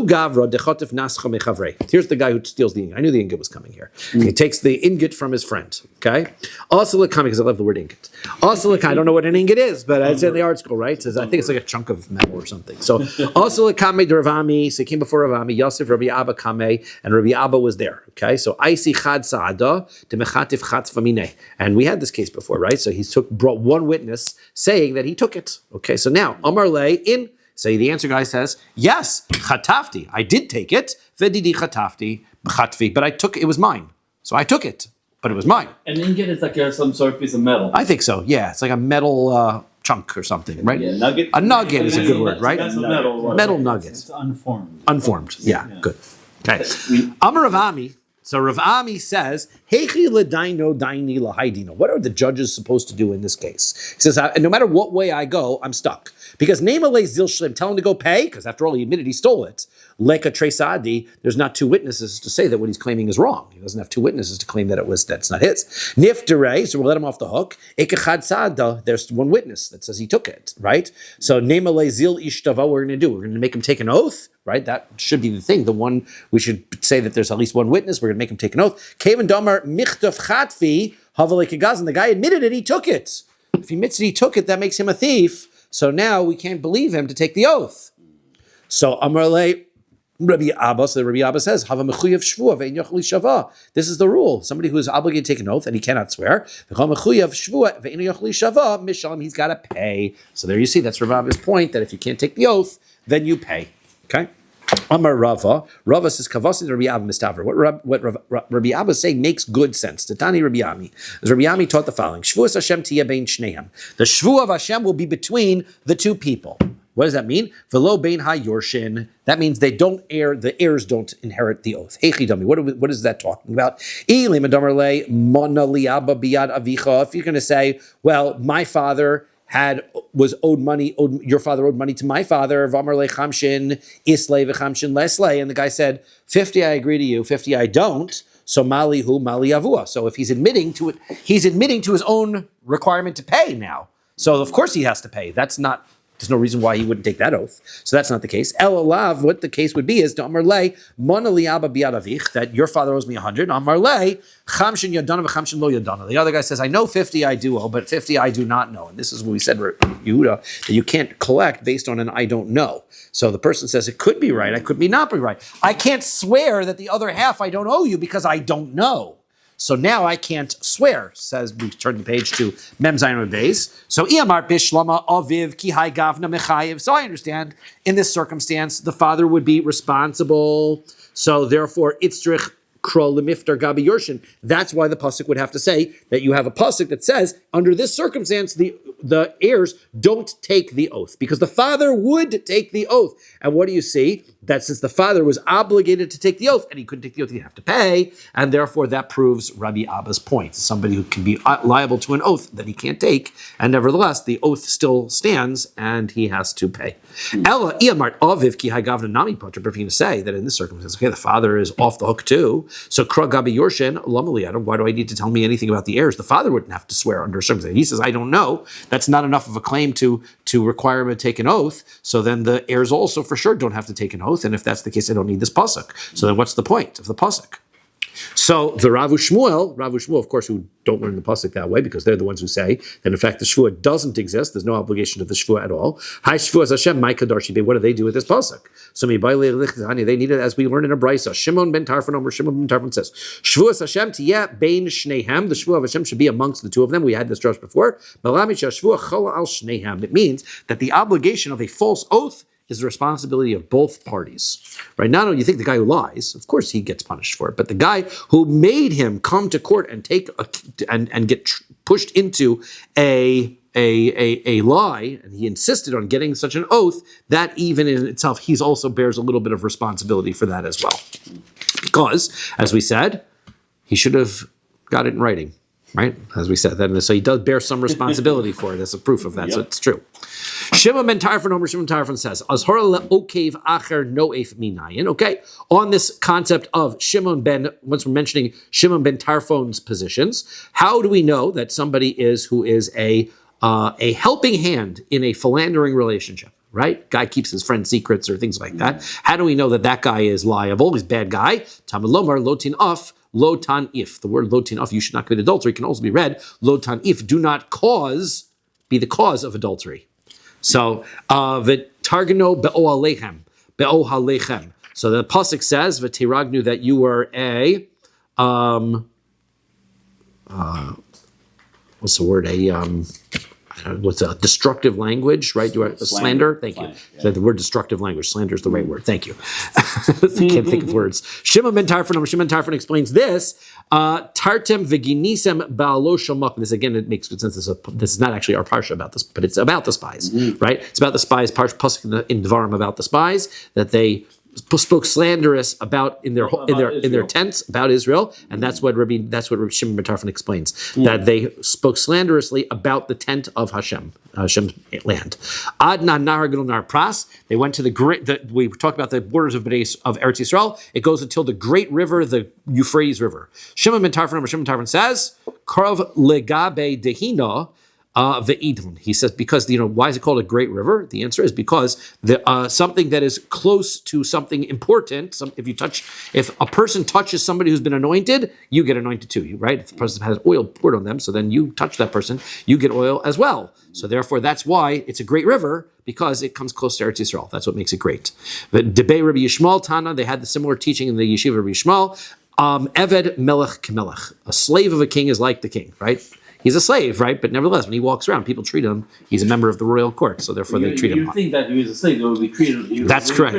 the guy who steals the ingot. I knew the ingot was coming here. He takes the ingot from his friend. Okay. Also, because I love the word ingot. Also, I don't know what an ingot is, but it's in the art school, right? It says, I think it's like a chunk of metal or something. So also Kame Ravami, so he came before Ravami, Yosef, Rabbi Abba Kame, and Rabbi Abba was there. Okay. So Aisi Chad Saada to Mechatif Chatz Famine. And we had this case before, right? So he brought one witness saying that he took it. Okay, so now Amar Le in. So the answer guy says, yes, chatafti, I did take it. Vedidi chatafti, b'chatvi, but I took it was mine. So I took it, but it was mine. An ingot is like some sort of piece of metal. I think so. Yeah, it's like a metal chunk or something, right? Yeah, nugget. A nugget is a good word, right? That's a metal. Metal nuggets. It's unformed. Unformed. Yeah, good. Okay. Amar Rav Ami. So Rav Ami says, "Heichi ledaino daini lahaidino." What are the judges supposed to do in this case? He says, no matter what way I go, I'm stuck. Because Nemalei zil shlim, tell him to go pay, because after all, he admitted he stole it. Leka tresadi, there's not two witnesses to say that what he's claiming is wrong. He doesn't have two witnesses to claim that's not his. Niftere, so we'll let him off the hook. Ekechad sada, there's one witness that says he took it, right? So Nemalei zil ishtava, what we're going to do? We're going to make him take an oath, right? That should be the thing. The one, we should say that there's at least one witness. We're going to make him take an oath. Kevin Damar michtov chatfi, havalei kegazan, the guy admitted it, he took it. If he admits that he took it, that makes him a thief. So now we can't believe him to take the oath. So Amarle Rabbi Abba, so Rabbi Abba says, Hava mechuyev shvuah ve'in yochli shava. This is the rule. Somebody who is obligated to take an oath and he cannot swear, mechuyev shvuah ve'in yochli shava, mishalim, he's got to pay. So there you see, that's Rabbi Abba's point, that if you can't take the oath, then you pay. Okay? Amar Rava says, Kavasin Rabbi Abba mistaver. What Rabbi Abba is saying makes good sense. Titani Rabbi Ami. As Rabbi Ami taught the following, Shevuos Hashem tiyeh bein shneim. The Shevuah of Hashem will be between the two people. What does that mean? Velo bein ha-yorshin. That means the heirs don't inherit the oath. Heichidami. What is that talking about? If you're going to say, well, my father your father owed money to my father, and the guy said, 50 I agree to you, 50 I don't, so mali avua. So if he's admitting to it, he's admitting to his own requirement to pay now. So of course he has to pay. There's no reason why he wouldn't take that oath. So that's not the case. El alav, what the case would be is that your father owes me 100. The other guy says, I know 50 I do owe, but 50 I do not know. And this is what we said, Yehuda, that you can't collect based on an I don't know. So the person says, it could be right, I could be not be right. I can't swear that the other half I don't owe you because I don't know. So now I can't swear, says, we turn the page to Mem Zayin Beis. So Iyamar Bishlama Aviv Kihai Gavna Mechayev. So I understand in this circumstance, the father would be responsible. So therefore, Itzrich Kro Lemiftar Gabi Yorshin. That's why the pasuk would have to say that you have a pasuk that says, under this circumstance, the heirs don't take the oath, because the father would take the oath. And what do you see? That since the father was obligated to take the oath, and he couldn't take the oath, he'd have to pay, and therefore that proves Rabbi Abba's point. Somebody who can be liable to an oath that he can't take, and nevertheless, the oath still stands, and he has to pay. Ella Iyamart Aviv Ki Hagavna Nami Potter, but if you're going to say that in this circumstance, okay, the father is off the hook too, so Kra Gabi Yorshin, Lamaliadam, why do I need to tell me anything about the heirs? The father wouldn't have to swear under a circumstance. He says, I don't know. That's not enough of a claim to require him to take an oath, so then the heirs also for sure don't have to take an oath, and if that's the case, I don't need this pasuk. So then what's the point of the pasuk? So the Rav Shmuel, of course, who don't learn the pasuk that way because they're the ones who say that in fact the Shevuah doesn't exist. There's no obligation to the Shevuah at all. Hi Shevuah Hashem, my kadoshi. What do they do with this pasuk? So they need it as we learn in a brisa. Shimon ben Tarfon says, Shevuah Hashem tiyeh bein shnehem. The Shevuah of Hashem should be amongst the two of them. We had this just before. It means that the obligation of a false oath is the responsibility of both parties, right? Not only you think the guy who lies, of course he gets punished for it, but the guy who made him come to court and get pushed into a lie, and he insisted on getting such an oath, that even in itself, he also bears a little bit of responsibility for that as well. Because, as we said, he should have got it in writing, right? As we said, then so he does bear some responsibility for it as a proof of that. Yep. So it's true. Shimon ben Tarfon says, "Azhar le'okev acher no'ef minayin." Okay, on this concept of Shimon ben, once we're mentioning Shimon ben Tarfon's positions, how do we know that somebody who is a helping hand in a philandering relationship? Right? Guy keeps his friend's secrets or things like that. How do we know that guy is liable? He's a bad guy. Talmud lomar lotin af. Lotan if. The word lotan if, you should not commit adultery, can also be read lotan if, do not be the cause of adultery. So, v'targano be'ohalechem. So the pasuk says, v'tiragnu, that you were a, what's the word? What's a destructive language, right? You are slander. Thank you. Yeah. So the word destructive language. Slander is the right word. Thank you. I can't think of words. Shimon ben Tarfon explains this. Tartem v'ginisem ba'alo shalmak. This again, it makes good sense. This is not actually our parsha about this, but it's about the spies, right? It's about the spies. Pasuk in Devarim about the spies, that they spoke slanderous about in their tents about Israel, and that's what Rabbi Shimon ben Tarfon explains, that they spoke slanderously about the tent of Hashem's land. Adna Nahar Gadol Nahar Pras. They went to we talked about the borders of Eretz Yisrael. It goes until the great river, the Euphrates River. Shimon ben Tarfon says, Karov legabe dehina. Ve'idon. He says, because, why is it called a great river? The answer is because something that is close to something important, if a person touches somebody who's been anointed, you get anointed too, right? If the person has oil poured on them, so then you touch that person, you get oil as well. So therefore, that's why it's a great river, because it comes close to Eretz Yisrael. That's what makes it great. But Debei Rabbi Yishmael Tana, they had the similar teaching in the yeshiva of Rabbi Yishmael. Eved melech kemelech. A slave of a king is like the king, right? He's a slave, right? But nevertheless, when he walks around, people treat him. He's a member of the royal court, so therefore they treat him. You think that he was a slave, they would be treated. That's correct.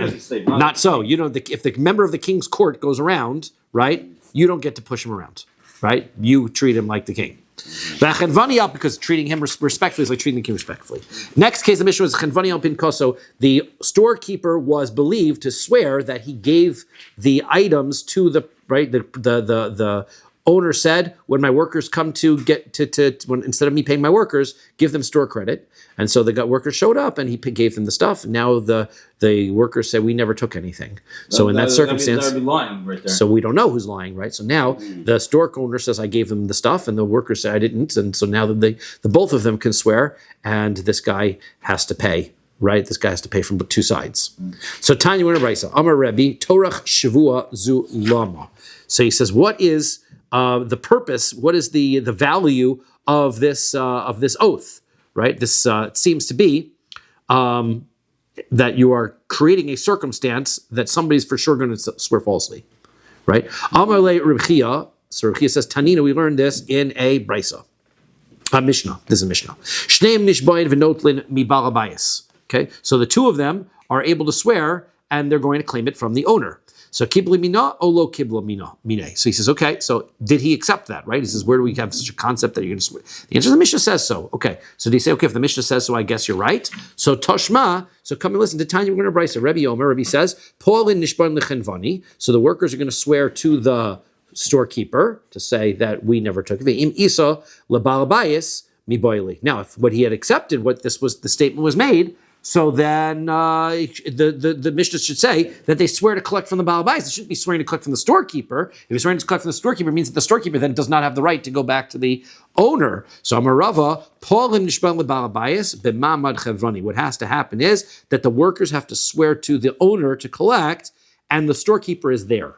Not so. If the member of the king's court goes around, right, you don't get to push him around, right? You treat him like the king. Because treating him respectfully is like treating the king respectfully. Next case of Mishnah was Chenvani al Pinkoso. The storekeeper was believed to swear that he gave the items to the owner said, when my workers come to when instead of me paying my workers, give them store credit. And so the workers showed up and he gave them the stuff. And now the workers said, we never took anything. So in that circumstance, that would be lying right there. So we don't know who's lying, right? So now the store owner says, I gave them the stuff, and the workers say I didn't. And so now the both of them can swear, and this guy has to pay. Right, this guy has to pay from two sides. So Tanya Brisa, Amar Rebbe, Torach Shevuah Zu Lama. So he says, what is the purpose? What is the value of this oath? Right, this seems to be that you are creating a circumstance that somebody's for sure going to swear falsely. Right, Amar Le Reb. So Reb says, Tanina, we learned this in a brisa, a Mishnah. This is a Mishnah. Shneim nishbayin v'notlin mi bal habayis. Okay, so the two of them are able to swear, and they're going to claim it from the owner. So kibli mina olo kibla mina mine. So he says, okay, so did he accept that, right? He says, where do we have such a concept that you're going to swear? The answer is the Mishnah says so. Okay, so do you say, okay, if the Mishnah says so, I guess you're right. So Toshma, so come and listen to Tanya, we're going to brisa. Rebbe Omer, Rebbe says, Paulin nishban lechenvani. So the workers are going to swear to the storekeeper to say that we never took it. Im isa lebal habayis mi boili. Now, if what he had accepted, the statement was made, so then the Mishnah should say that they swear to collect from the Baal Bayis. They shouldn't be swearing to collect from the storekeeper. If you're swearing to collect from the storekeeper, it means that the storekeeper then does not have the right to go back to the owner. So Amarava, Paulim Nishban LeBaal Bayis b'mamad chevrani. What has to happen is that the workers have to swear to the owner to collect, and the storekeeper is there.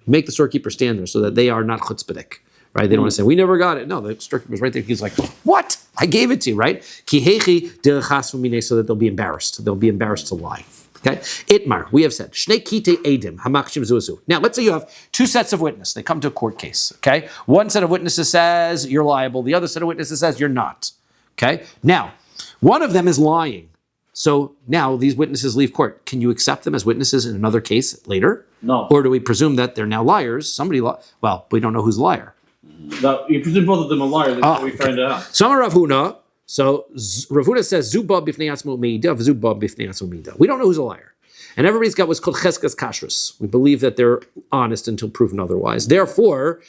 You make the storekeeper stand there so that they are not chutzpahdik, right? They don't want to say, we never got it. No, the storekeeper's right there. He's like, what? I gave it to you, right? Kihechi dirachasvu mine, so that they'll be embarrassed. They'll be embarrassed to lie. Okay, Itmar, we have said, Shnei kite edim, hamakshim zuazu. Now, let's say you have two sets of witnesses. They come to a court case, okay? One set of witnesses says you're liable. The other set of witnesses says you're not, okay? Now, one of them is lying. So now these witnesses leave court. Can you accept them as witnesses in another case later? No. Or do we presume that they're now liars? Well, we don't know who's a liar. No, you presume both of them are liars until we find out. Some are Rav Huna. So Rav Huna says, Zuba bifnei atzmo meida, Zuba bifnei atzmo meida. We don't know who's a liar. And everybody's got what's called cheskas kashrus. We believe that they're honest until proven otherwise. Therefore,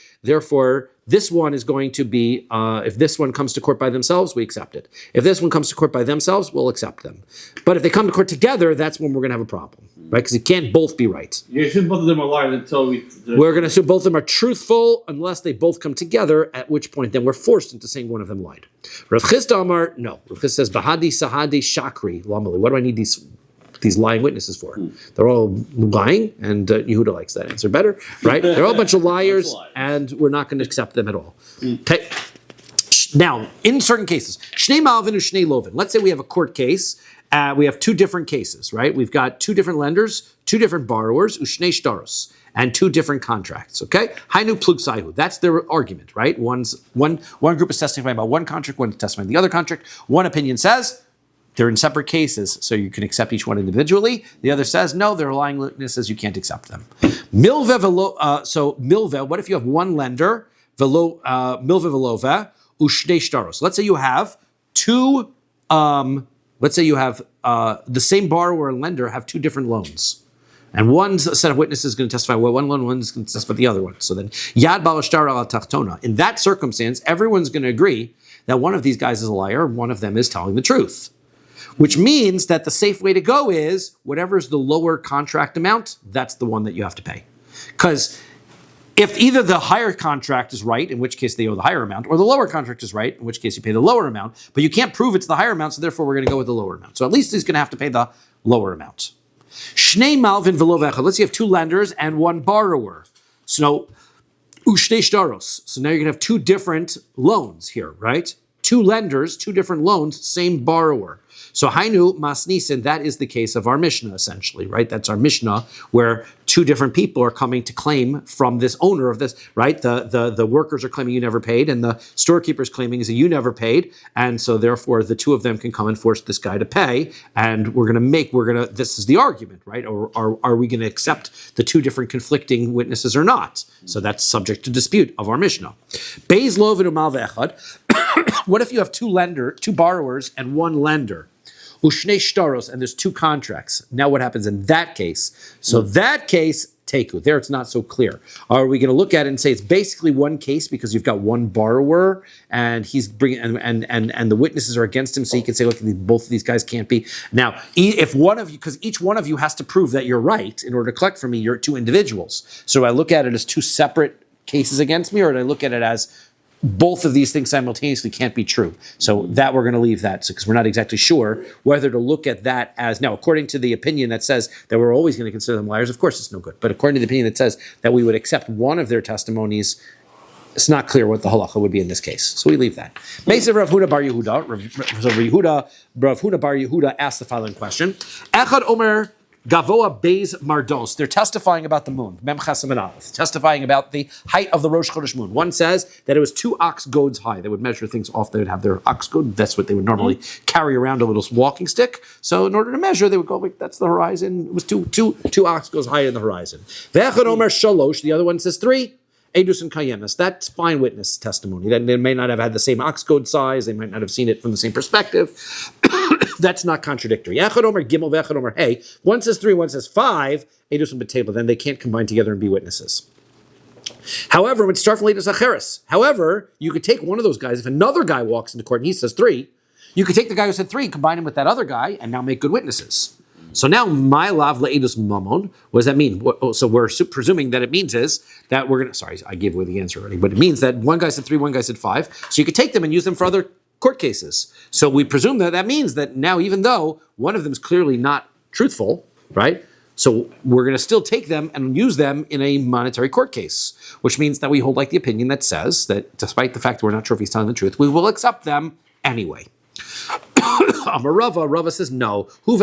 this one is going to be, if this one comes to court by themselves, we accept it. If this one comes to court by themselves, we'll accept them. But if they come to court together, that's when we're going to have a problem, right? Because you can't both be right. You assume both of them are liars until We're going to assume both of them are truthful unless they both come together, at which point then we're forced into saying one of them lied. Rav Chisda Amar, no. Rav Chisda says, Bahadi Sahadi Shakri Lamali. What do I need these lying witnesses for? They're all lying, and Yehuda likes that answer better, right? They're all a bunch of liars, and we're not going to accept them at all. Okay. Now, in certain cases, Shnei Malvin or Shnei Lovin. Let's say we have a court case. We have two different cases, right? We've got two different lenders, two different borrowers, Ushnei Shtaros, and two different contracts, okay? Hainu plug saihu. That's their argument, right? One group is testifying about one contract, one is testifying the other contract. One opinion says they're in separate cases, so you can accept each one individually. The other says, no, they're lying witnesses, you can't accept them. Milve, what if you have one lender, milve velova, ushnei shtaros. Let's say you have two, the same borrower and lender have two different loans. And one set of witnesses is going to testify one loan, one's going to testify the other one. So then, yad bal shtar al tachtona. In that circumstance, everyone's going to agree that one of these guys is a liar, one of them is telling the truth. Which means that the safe way to go is whatever's the lower contract amount, that's the one that you have to pay. Because if either the higher contract is right, in which case they owe the higher amount, or the lower contract is right, in which case you pay the lower amount, but you can't prove it's the higher amount, so therefore we're going to go with the lower amount. So at least he's going to have to pay the lower amount. Shnei malvin v'lo v'echad. Let's say you have two lenders and one borrower. So ushnei shtaros. So now you're going to have two different loans here, right? Two lenders, two different loans, same borrower. So Hainu Masnisin, that is the case of our Mishnah, essentially, right? That's our Mishnah, where two different people are coming to claim from this owner of this, right? The workers are claiming you never paid, and the storekeeper is claiming is that you never paid, and so therefore the two of them can come and force this guy to pay, and this is the argument, right? Or are we going to accept the two different conflicting witnesses or not? So that's subject to dispute of our Mishnah. Beis lo v'numal ve'echad. What if you have two borrowers and one lender? Ushnei shtaros, and there's two contracts. Now what happens in that case? So that case, teku. There it's not so clear. Are we going to look at it and say it's basically one case because you've got one borrower and he's bringing and the witnesses are against him, so you can say, look, both of these guys can't be. Now, if one of you, because each one of you has to prove that you're right in order to collect from me, you're two individuals. So do I look at it as two separate cases against me, or do I look at it as both of these things simultaneously can't be true? So that we're going to leave that, because we're not exactly sure whether to look at that as, now according to the opinion that says that we're always going to consider them liars, of course it's no good. But according to the opinion that says that we would accept one of their testimonies, it's not clear what the halacha would be in this case. So we leave that. Mesa Rav Huda Bar Yehuda. Rav Huda Bar Yehuda asked the following question. Echad Omer Gavoa Beis Mardos. They're testifying about the moon, Mem Chesam and Aleph, testifying about the height of the Rosh Chodesh moon. One says that it was 2 ox goads high. They would measure things off. They would have their ox goad. That's what they would normally carry around, a little walking stick. So in order to measure, they would go, like, that's the horizon. It was two ox goads high in the horizon. Ve'echad Omer Shalosh. The other one says 3. Edus and Kayemis. That's fine witness testimony. That they may not have had the same ox goad size. They might not have seen it from the same perspective. That's not contradictory. Echad Omer Gimel, Ve'echad Omer Hey. One says 3, one says 5. Edus and Betable. Then they can't combine together and be witnesses. However, when start from Edus Acheres. However, you could take one of those guys. If another guy walks into court and he says 3, you could take the guy who said 3 and combine him with that other guy and now make good witnesses. So now, my lav le'edus mamon, what does that mean? So we're presuming that it means is that we're going to, sorry, I gave away the answer already, but it means that one guy said 3, one guy said 5. So you could take them and use them for other court cases. So we presume that means that now, even though one of them is clearly not truthful, right? So we're going to still take them and use them in a monetary court case, which means that we hold like the opinion that says that despite the fact that we're not sure if he's telling the truth, we will accept them anyway. Rava says no. What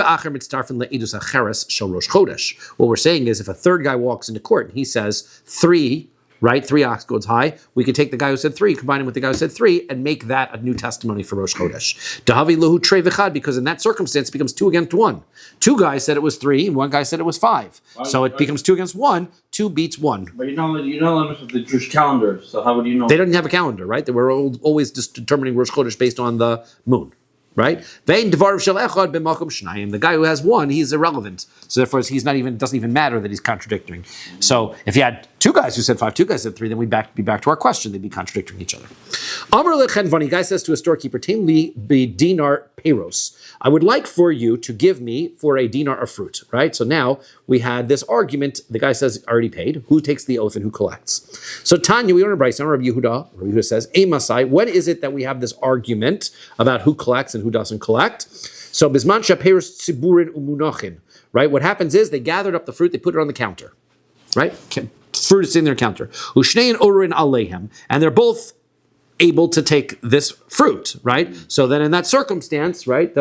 we're saying is if a third guy walks into court and he says 3, right, 3 ox goads high, we can take the guy who said 3, combine him with the guy who said 3, and make that a new testimony for Rosh Chodesh. Dahavi lahu trei v'chad, because in that circumstance it becomes 2 against 1. 2 guys said it was 3, and 1 guy said it was 5. So it becomes 2 against 1. 2 beats 1. But you know limits of the Jewish calendar. So how would you know? They didn't have a calendar, right? They were always just determining Rosh Chodesh based on the moon. Right? The guy who has 1, he's irrelevant. So therefore, doesn't even matter that he's contradicting. So if you had 2 guys who said 5, 2 guys said 3, then we'd be back to our question. They'd be contradicting each other. Amr lechenvani, guy says to a storekeeper, "Tain li dinar peros. I would like for you to give me for a dinar of fruit." Right? So now we had this argument. The guy says already paid. Who takes the oath and who collects? So Tanya, we learn a brayso. Rabbi Yehuda says, "Emasai." When is it that we have this argument about who collects and who doesn't collect? So bisman shaperos tziburin umunachin. Right? What happens is they gathered up the fruit, they put it on the counter. Right? Fruit is in their counter. Ushnein orin alehem, and they're both able to take this fruit, right? So then in that circumstance, right,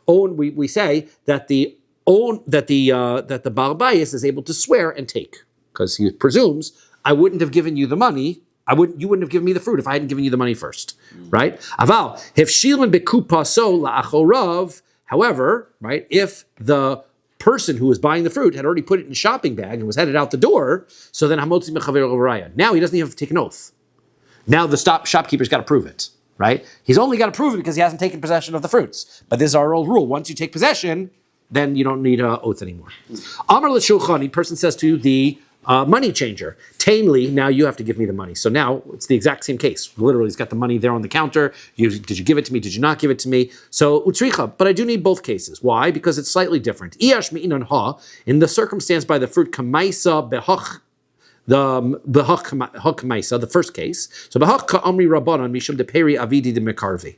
we say that the Baal Bayis is able to swear and take, because he presumes, I wouldn't have given you the money, you wouldn't have given me the fruit if I hadn't given you the money first, right? Aval, hefshilin bekupaso la'achorav, however, right, if the person who was buying the fruit had already put it in a shopping bag and was headed out the door, so then hamotzi mechaver l'varaya. Now he doesn't even have to take an oath. Now the shopkeeper's got to prove it, right? He's only got to prove it because he hasn't taken possession of the fruits. But this is our old rule. Once you take possession, then you don't need an oath anymore. Amar l'shulchani, person says to the money changer, Tainli, now you have to give me the money. So now it's the exact same case. Literally, he's got the money there on the counter. Did you give it to me? Did you not give it to me? So utzricha, but I do need both cases. Why? Because it's slightly different. Iash me'inan ha, in the circumstance by the fruit, kamaisa behach, the first case. So behach ka'amri rabbanan mishum de peri avidi de mirkave.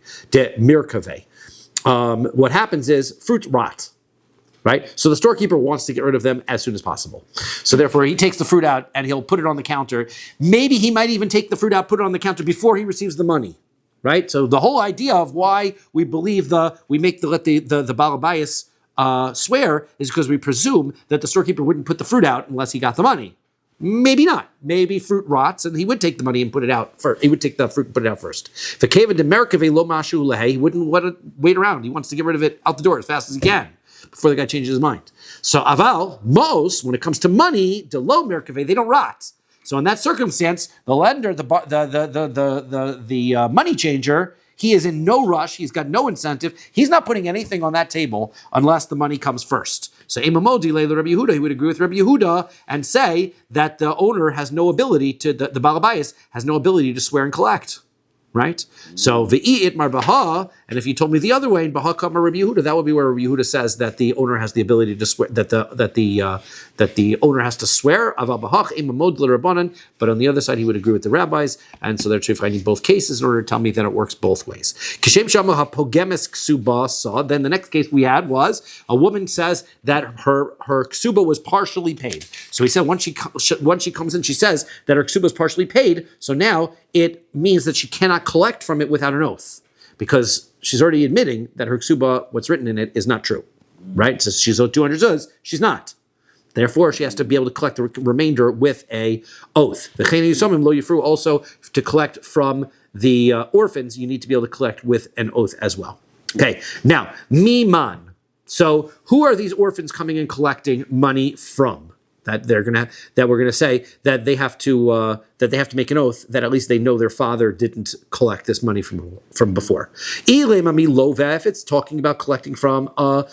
What happens is fruit rot. Right? So the storekeeper wants to get rid of them as soon as possible. So therefore, he takes the fruit out and he'll put it on the counter. Maybe he might even take the fruit out, put it on the counter before he receives the money. Right? So the whole idea of why we believe let the Baal Bayis swear is because we presume that the storekeeper wouldn't put the fruit out unless he got the money. Maybe not. Maybe fruit rots and he would take the money and put it out first. He would take the fruit and put it out first. He wouldn't want to wait around. He wants to get rid of it out the door as fast as he can before the guy changes his mind. So aval, most, when it comes to money, de lo merkave, they don't rot. So in that circumstance, the lender, the money changer, he is in no rush. He's got no incentive. He's not putting anything on that table unless the money comes first. So Imamodi le Rabbi Yehuda, he would agree with Rabbi Yehuda and say that the owner has no ability to, the Baal Bayis has no ability to swear and collect. Right? So v'i it marbaha, and if you told me the other way in baha kamar Rabbi Yehuda, that would be where Rabbi Yehuda says that the owner has the ability to swear, that the owner has to swear aval bahach imamod l'rabbanan. But on the other side, he would agree with the rabbis, and so they're finding both cases in order to tell me that it works both ways. Kishem shama hapogemes ksuba saw. Then the next case we had was a woman says that her ksuba was partially paid. So he said once she comes in, she says that her ksuba is partially paid. So now it means that she cannot collect from it without an oath, because she's already admitting that her ksuba, what's written in it, is not true, right? So she's owed 200 zuz, she's not. Therefore, she has to be able to collect the remainder with a oath. Also, to collect from the orphans, you need to be able to collect with an oath as well. Okay, now, miman. So who are these orphans coming and collecting money from? That we're gonna say that they have to make an oath that at least they know their father didn't collect this money from before. If it's talking about collecting from a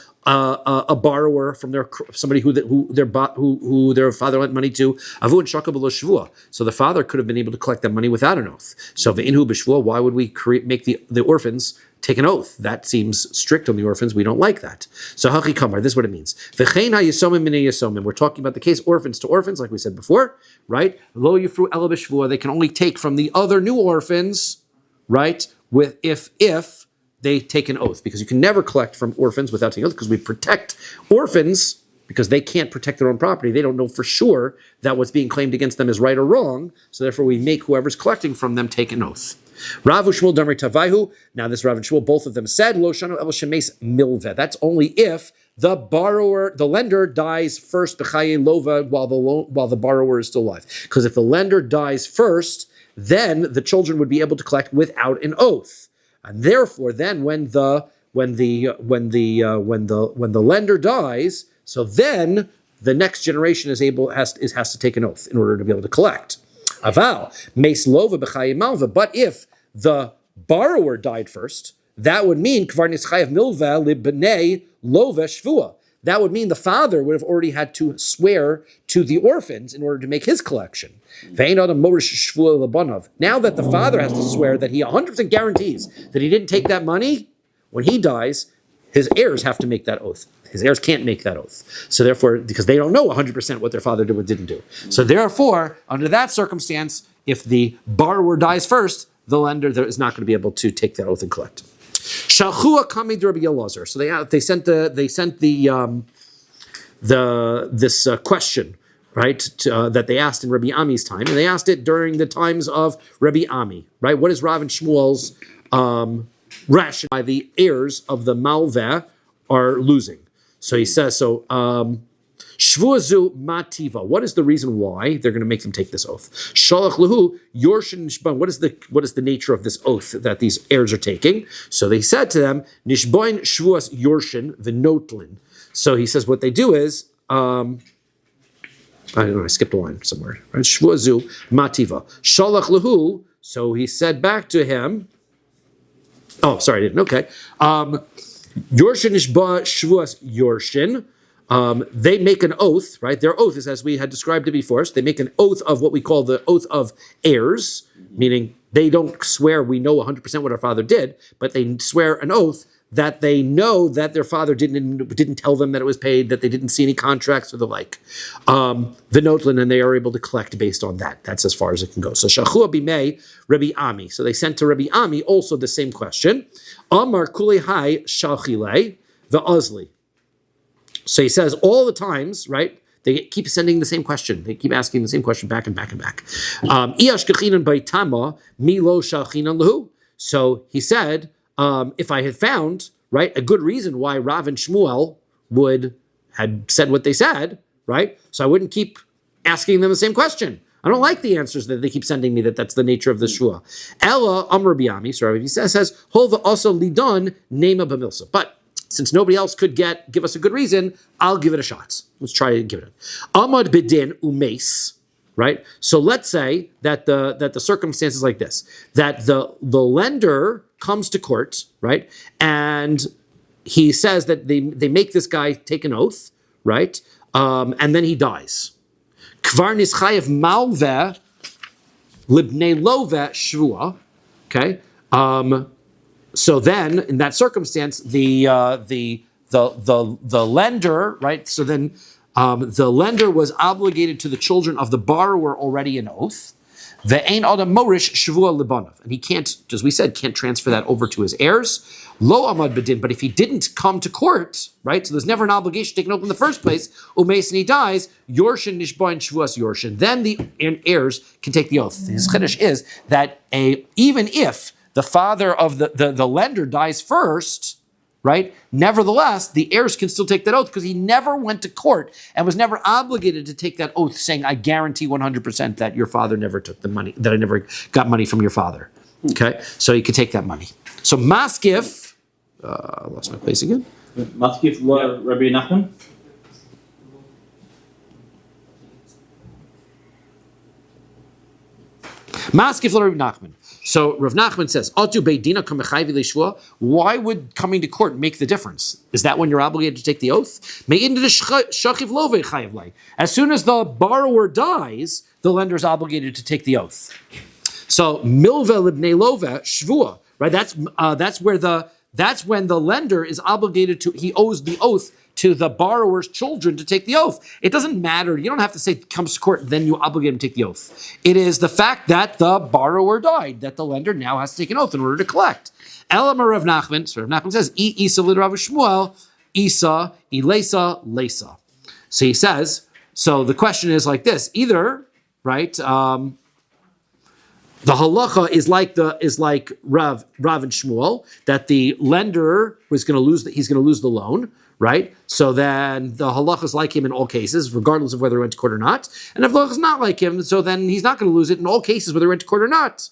borrower, from somebody who their father lent money to, so the father could have been able to collect that money without an oath. So why would we make the orphans take an oath? That seems strict on the orphans. We don't like that. So hachi kamar, this is what it means. We're talking about the case orphans to orphans, like we said before, right? Lo yifru ela b'shvua, they can only take from the other new orphans, right? With if they take an oath, because you can never collect from orphans without taking an oath, because we protect orphans, because they can't protect their own property. They don't know for sure that what's being claimed against them is right or wrong. So therefore, we make whoever's collecting from them take an oath. Rav Shmuel Damri Tavaihu. Now this Rav and Shmuel, both of them said, Lo shanu el shemes milveh. That's only if the lender dies first b'chaye lova while the borrower is still alive. Because if the lender dies first, then the children would be able to collect without an oath. And therefore, then when the lender dies, so then the next generation has to take an oath in order to be able to collect. Aval meis lova b'chaye malva. But if the borrower died first, that would mean kvar nischayev milva libnei lova shvua. That would mean the father would have already had to swear to the orphans in order to make his collection. Now that the father has to swear that he 100% guarantees that he didn't take that money, when he dies, his heirs have to make that oath. His heirs can't make that oath. So therefore, because they don't know 100% what their father did or didn't do. So therefore, under that circumstance, if the borrower dies first, the lender is not going to be able to take that oath and collect. Shalchua kamid Rabbi Elazar. So they sent this question, right, that they asked in Rabbi Ami's time, and they asked it during the times of Rabbi Ami, right? What is Rav and Shmuel's ration by the heirs of the Malveh are losing? So he says, Shvuazu mativa. What is the reason why they're going to make them take this oath? Shalach lahu yorshin nishban. What is the nature of this oath that these heirs are taking? So they said to them, Nishboin shvuas yorshin v'notlin. So he says what they do is, I don't know, I skipped a line somewhere. Right? Shvuazu mativa. Shalach lahu. So he said back to him, oh, sorry, I didn't. Okay. Yorshin nishba shvuas yorshin. They make an oath, right? Their oath is, as we had described it before, so they make an oath of what we call the oath of heirs, meaning they don't swear we know 100% what our father did, but they swear an oath that they know that their father didn't tell them that it was paid, that they didn't see any contracts or the like. V'notlin, and they are able to collect based on that. That's as far as it can go. So Shachua bimei Rabbi Ami. So they sent to Rabbi Ami also the same question. Amar kulei hai shalchilei v'ozli. So he says all the times, right? They keep sending the same question. They keep asking the same question back and back and back. So he said, if I had found, right, a good reason why Rav and Shmuel had said what they said, right? So I wouldn't keep asking them the same question. I don't like the answers that they keep sending me, that's the nature of the shua. Ella Amr Biami, so Rabbi says, Holva also lidon nema b'milsa. But since nobody else could give us a good reason, I'll give it a shot. Let's try to give it a Amad bidin umes, right? So let's say that the circumstance is like this, that the lender comes to court, right? And he says that they make this guy take an oath, right? And then he dies. Kvar nischayev malveh libnei loveh shvua, okay? So then, in that circumstance, the lender, right? So then, the lender was obligated to the children of the borrower already an oath. Ve'ein adam morish shavua libanav, and he can't, as we said, can't transfer that over to his heirs. Lo amad bedin, but if he didn't come to court, right? So there's never an obligation to take an oath in the first place. Umeis, and he dies. Yorshin nishbain shavuas yorshin. Then the heirs can take the oath. His chiddush is that even if the father of the lender dies first, right? Nevertheless, the heirs can still take that oath because he never went to court and was never obligated to take that oath saying, I guarantee 100% that your father never took the money, that I never got money from your father. Okay? So he could take that money. So Maskif, I lost my place again. Maskif Rabbi Nachman? Maskif Rabbi Nachman. So Rav Nachman says, why would coming to court make the difference? Is that when you're obligated to take the oath? As soon as the borrower dies, the lender is obligated to take the oath. So milva libnei lova shvua, right? That's when the lender is obligated to, he owes the oath to the borrower's children to take the oath. It doesn't matter. You don't have to say comes to court, then you obligate him to take the oath. It is the fact that the borrower died, that the lender now has to take an oath in order to collect. Elamar Rav Nachman, so Rav Nachman says, Isa lid Rav Shmuel, Isa, Ilesa, Lesa. So he says, so the question is like this: either, right? The halacha is like Rav and Shmuel, that the lender was going to lose he's going to lose the loan, right? So then the halacha is like him in all cases, regardless of whether he went to court or not. And if the halacha is not like him, so then he's not going to lose it in all cases, whether he went to court or not.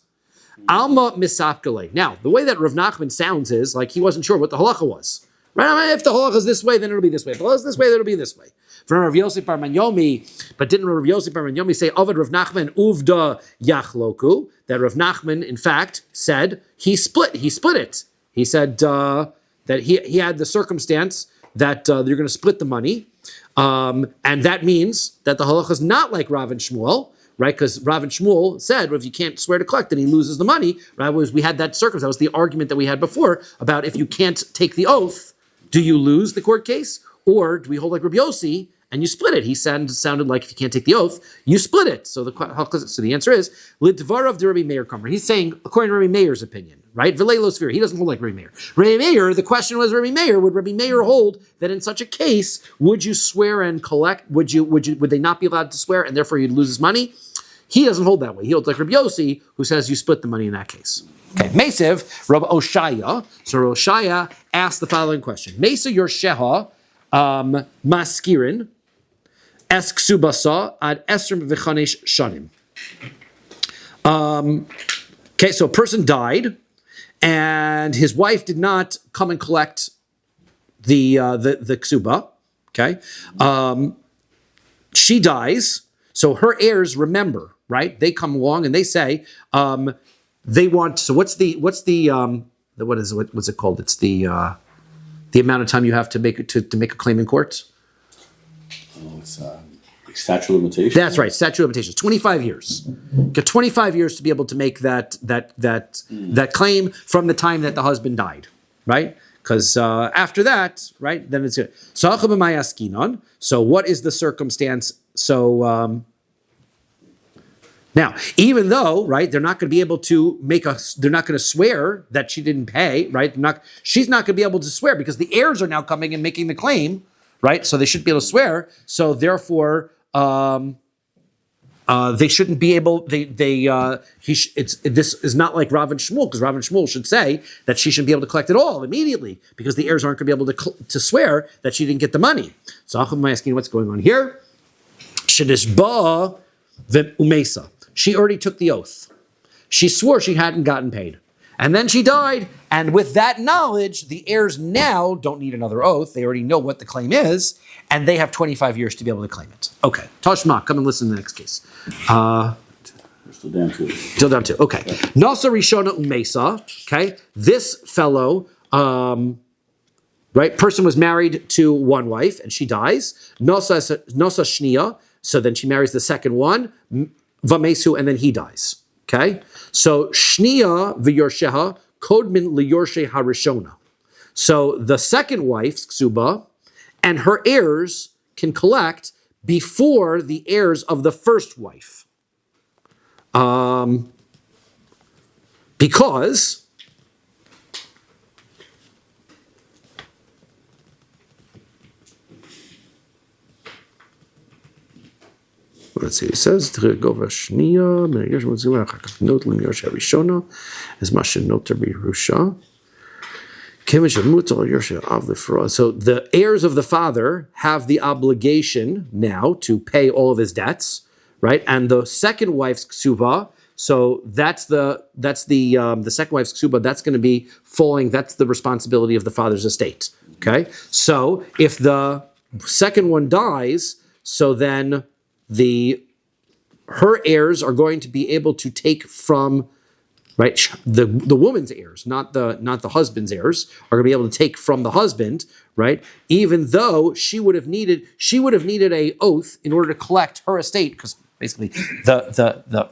Alma misapkale. Now, the way that Rav Nachman sounds is like he wasn't sure what the halacha was. Right? I mean, if the halacha is this way, then it'll be this way. If the halacha is this way, then it'll be this way. From Rav Yosef Bar Manyomi, but didn't Rav Yosef Bar Manyomi say Ovid Rav Nachman uvda yachloku? That Rav Nachman, in fact, said he split it. He said that he had the circumstance that you're going to split the money, and that means that the halacha is not like Rav and Shmuel, right? Because Rav and Shmuel said, well, if you can't swear to collect, then he loses the money. Right? We had that circumstance. That was the argument that we had before about if you can't take the oath, do you lose the court case? Or do we hold like Rabbi Yossi and you split it? He sounded like if you can't take the oath, you split it. So the answer is Lidvarav de Rabbi Meir Kamar. He's saying according to Rabbi Meir's opinion, right? Vilelos Sphere. He doesn't hold like Rabbi Meir. Rabbi Meir. The question was Rabbi Meir. Would Rabbi Meir hold that in such a case would you swear and collect? Would they not be allowed to swear and therefore you'd lose his money? He doesn't hold that way. He holds like Rabbi Yossi, who says you split the money in that case. Okay, Mesev, Rabbi Oshaya. So Rabbi Oshaya asked the following question: Mesa your sheha. Maskirin es ksubasa ad esrim v'chanesh shanim. Okay, so a person died, and his wife did not come and collect the ksuba. Okay, she dies, so her heirs remember. Right, they come along and they say they want. So what's it called? It's the amount of time you have to make to make a claim in court? Oh, it's like statute of limitations. That's right, statute of limitations. 25 years. Get 25 years to be able to make that claim from the time that the husband died, right? Because after that, right, then it's good. So what is the circumstance? So now, even though, right, they're not going to be able to they're not going to swear that she didn't pay, right? She's not going to be able to swear because the heirs are now coming and making the claim, right? So they shouldn't be able to swear. So therefore, they shouldn't be able. This is not like Rav and Shmuel, because Rav and Shmuel should say that she should be able to collect it all immediately because the heirs aren't going to be able to swear that she didn't get the money. So I'm asking what's going on here. Shedishba v'umesa. She already took the oath. She swore she hadn't gotten paid. And then she died. And with that knowledge, the heirs now don't need another oath. They already know what the claim is. And they have 25 years to be able to claim it. Okay. Tashma, come and listen to the next case. We're still down to it. Still down to. Okay. Nasa Rishona Umesa. Okay. This fellow, right, person was married to one wife and she dies. Nasa Shnia. So then she marries the second one. Vamesu, and then he dies. Okay? So, Shnia v'yorsheha kodmin liyorshe harishona. So, the second wife's ksuba and her heirs can collect before the heirs of the first wife. Because let's see, it says, Gova Shnia, Note Limyosh Harishona, as Mashin Noter Birusha. So the heirs of the father have the obligation now to pay all of his debts, right? And the second wife's ksuba, so that's the second wife's ksuba, that's going to be falling, that's the responsibility of the father's estate. Okay? So if the second one dies, so then her heirs are going to be able to take from, right, the woman's heirs, not the husband's heirs, are going to be able to take from the husband, right? Even though she would have needed a oath in order to collect her estate, because basically the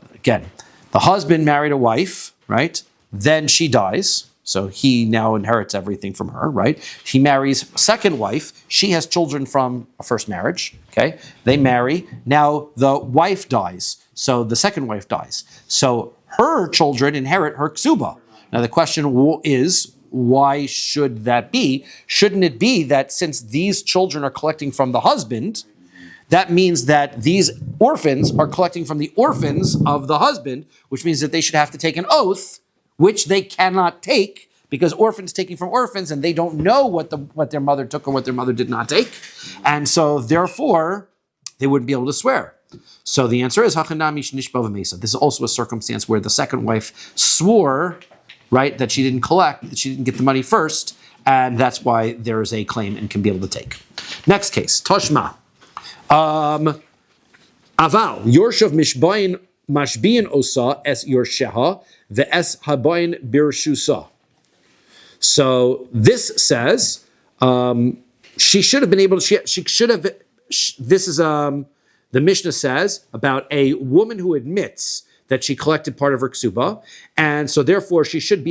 husband married a wife, right? Then she dies. So he now inherits everything from her, right? He marries a second wife. She has children from a first marriage, okay? They marry. Now the wife dies. So the second wife dies. So her children inherit her ksuba. Now the question is, why should that be? Shouldn't it be that since these children are collecting from the husband, that means that these orphans are collecting from the orphans of the husband, which means that they should have to take an oath, which they cannot take because orphans taking from orphans and they don't know what their mother took or what their mother did not take. And so therefore, they wouldn't be able to swear. So the answer is this is also a circumstance where the second wife swore, right, that she didn't collect, that she didn't get the money first, and that's why there is a claim and can be able to take. Next case, Toshma. Aval, Yorshav Mishbayin Mashbiyin Osa es Yorsheha, the es Habayin Birshusa. So this says she should have been able to, she should have, this is, the Mishnah says about a woman who admits that she collected part of her ksuba, and so therefore she should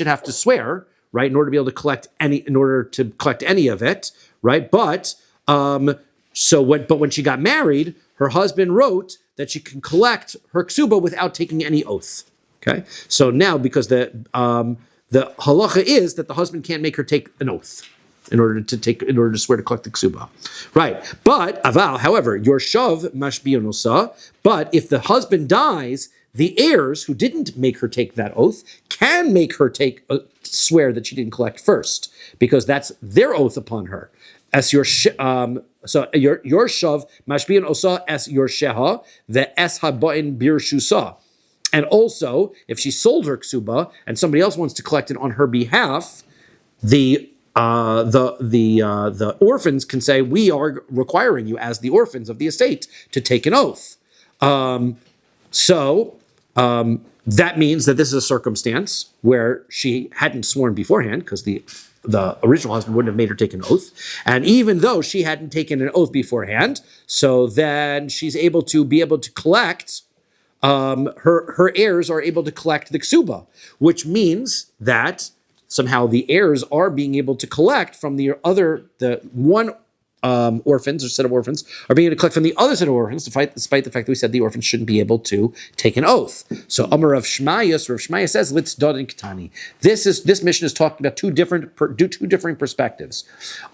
have to swear, right, in order to be able to collect any of it, right? But when she got married, her husband wrote that she can collect her ksuba without taking any oath. Okay, so now because the halacha is that the husband can't make her take an oath in order to swear to collect the ksuba, right? But aval, however, your shav mashbiyonosa. But if the husband dies, the heirs who didn't make her take that oath can make her swear that she didn't collect first, because that's their oath upon her. As your shav mashbiyon osa as your sheha the es habain birshusa. And also, if she sold her ksuba and somebody else wants to collect it on her behalf, the orphans can say, we are requiring you as the orphans of the estate to take an oath. That means that this is a circumstance where she hadn't sworn beforehand because the original husband wouldn't have made her take an oath. And even though she hadn't taken an oath beforehand, so then she's able to collect, her heirs are able to collect the ksuba, which means that somehow the heirs are being able to collect from the one orphans or set of orphans are being able to collect from the other set of orphans, despite the fact that we said the orphans shouldn't be able to take an oath. So Amar Rav Shmaya says, "Litz dod and Ketani." This mission is talking about two different perspectives.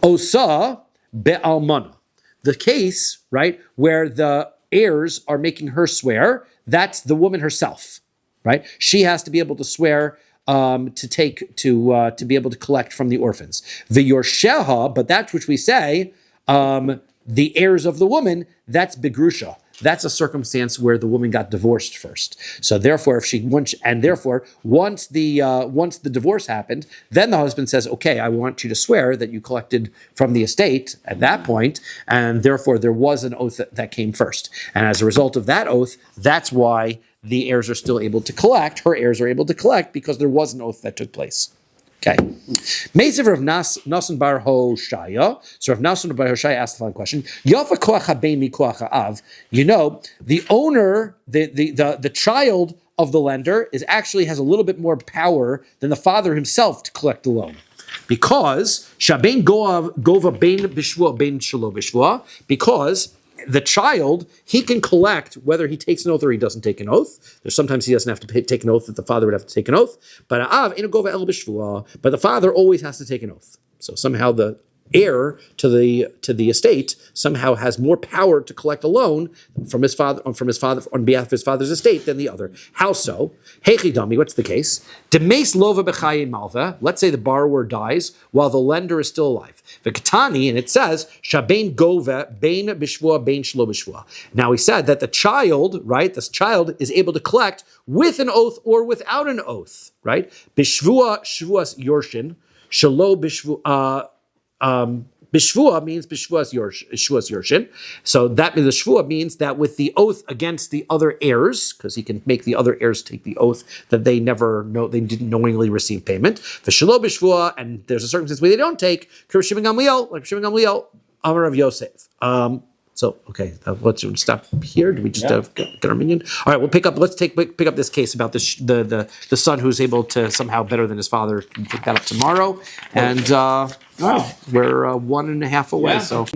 Osa be'almana, the case, right, where the heirs are making her swear. That's the woman herself, right? She has to be able to swear to be able to collect from the orphans. The yorsheha, but that which we say, the heirs of the woman, that's begrusha. That's a circumstance where the woman got divorced first. So therefore, once the divorce happened, then the husband says, "Okay, I want you to swear that you collected from the estate at that point," and therefore there was an oath that came first. And as a result of that oath, that's why the heirs are still able to collect. Her heirs are able to collect because there was an oath that took place. Okay. Meisiv Rav Nasan bar Hoshaya. So Rav Nasan bar Hoshaya asked the following question: Yafa koach habein mi koach ha'av. You know, the owner, the child of the lender has a little bit more power than the father himself to collect the loan. Because shabein gova bein bishvua bein shelo bishvua, because the child, he can collect whether he takes an oath or he doesn't take an oath. There's sometimes he doesn't have to take an oath that the father would have to take an oath. But the father always has to take an oath. So somehow the heir to the estate somehow has more power to collect a loan from his father on behalf of his father's estate than the other. How so? Heichidami, what's the case? Demes lova b'chaye malva. Let's say the borrower dies while the lender is still alive. V'katani, and it says shabein gova bein b'shvua bein shlo b'shvua. Now we said that the child, right? This child is able to collect with an oath or without an oath, right? B'shvua shvuas yorshin, shlo b'shvua. Bishvua means Bishvuas Yorshin. So that means the Shvua means that with the oath against the other heirs, because he can make the other heirs take the oath that they didn't knowingly receive payment. The Shelo Bishvua, and there's a circumstance where they don't take, like Shimon Gamliel, Amar of Yosef. So okay, let's stop here. Do we just get our minion? All right, we'll pick up. Let's pick up this case about the son who's able to somehow better than his father. We'll pick that up tomorrow, and we're 1.5 away. So.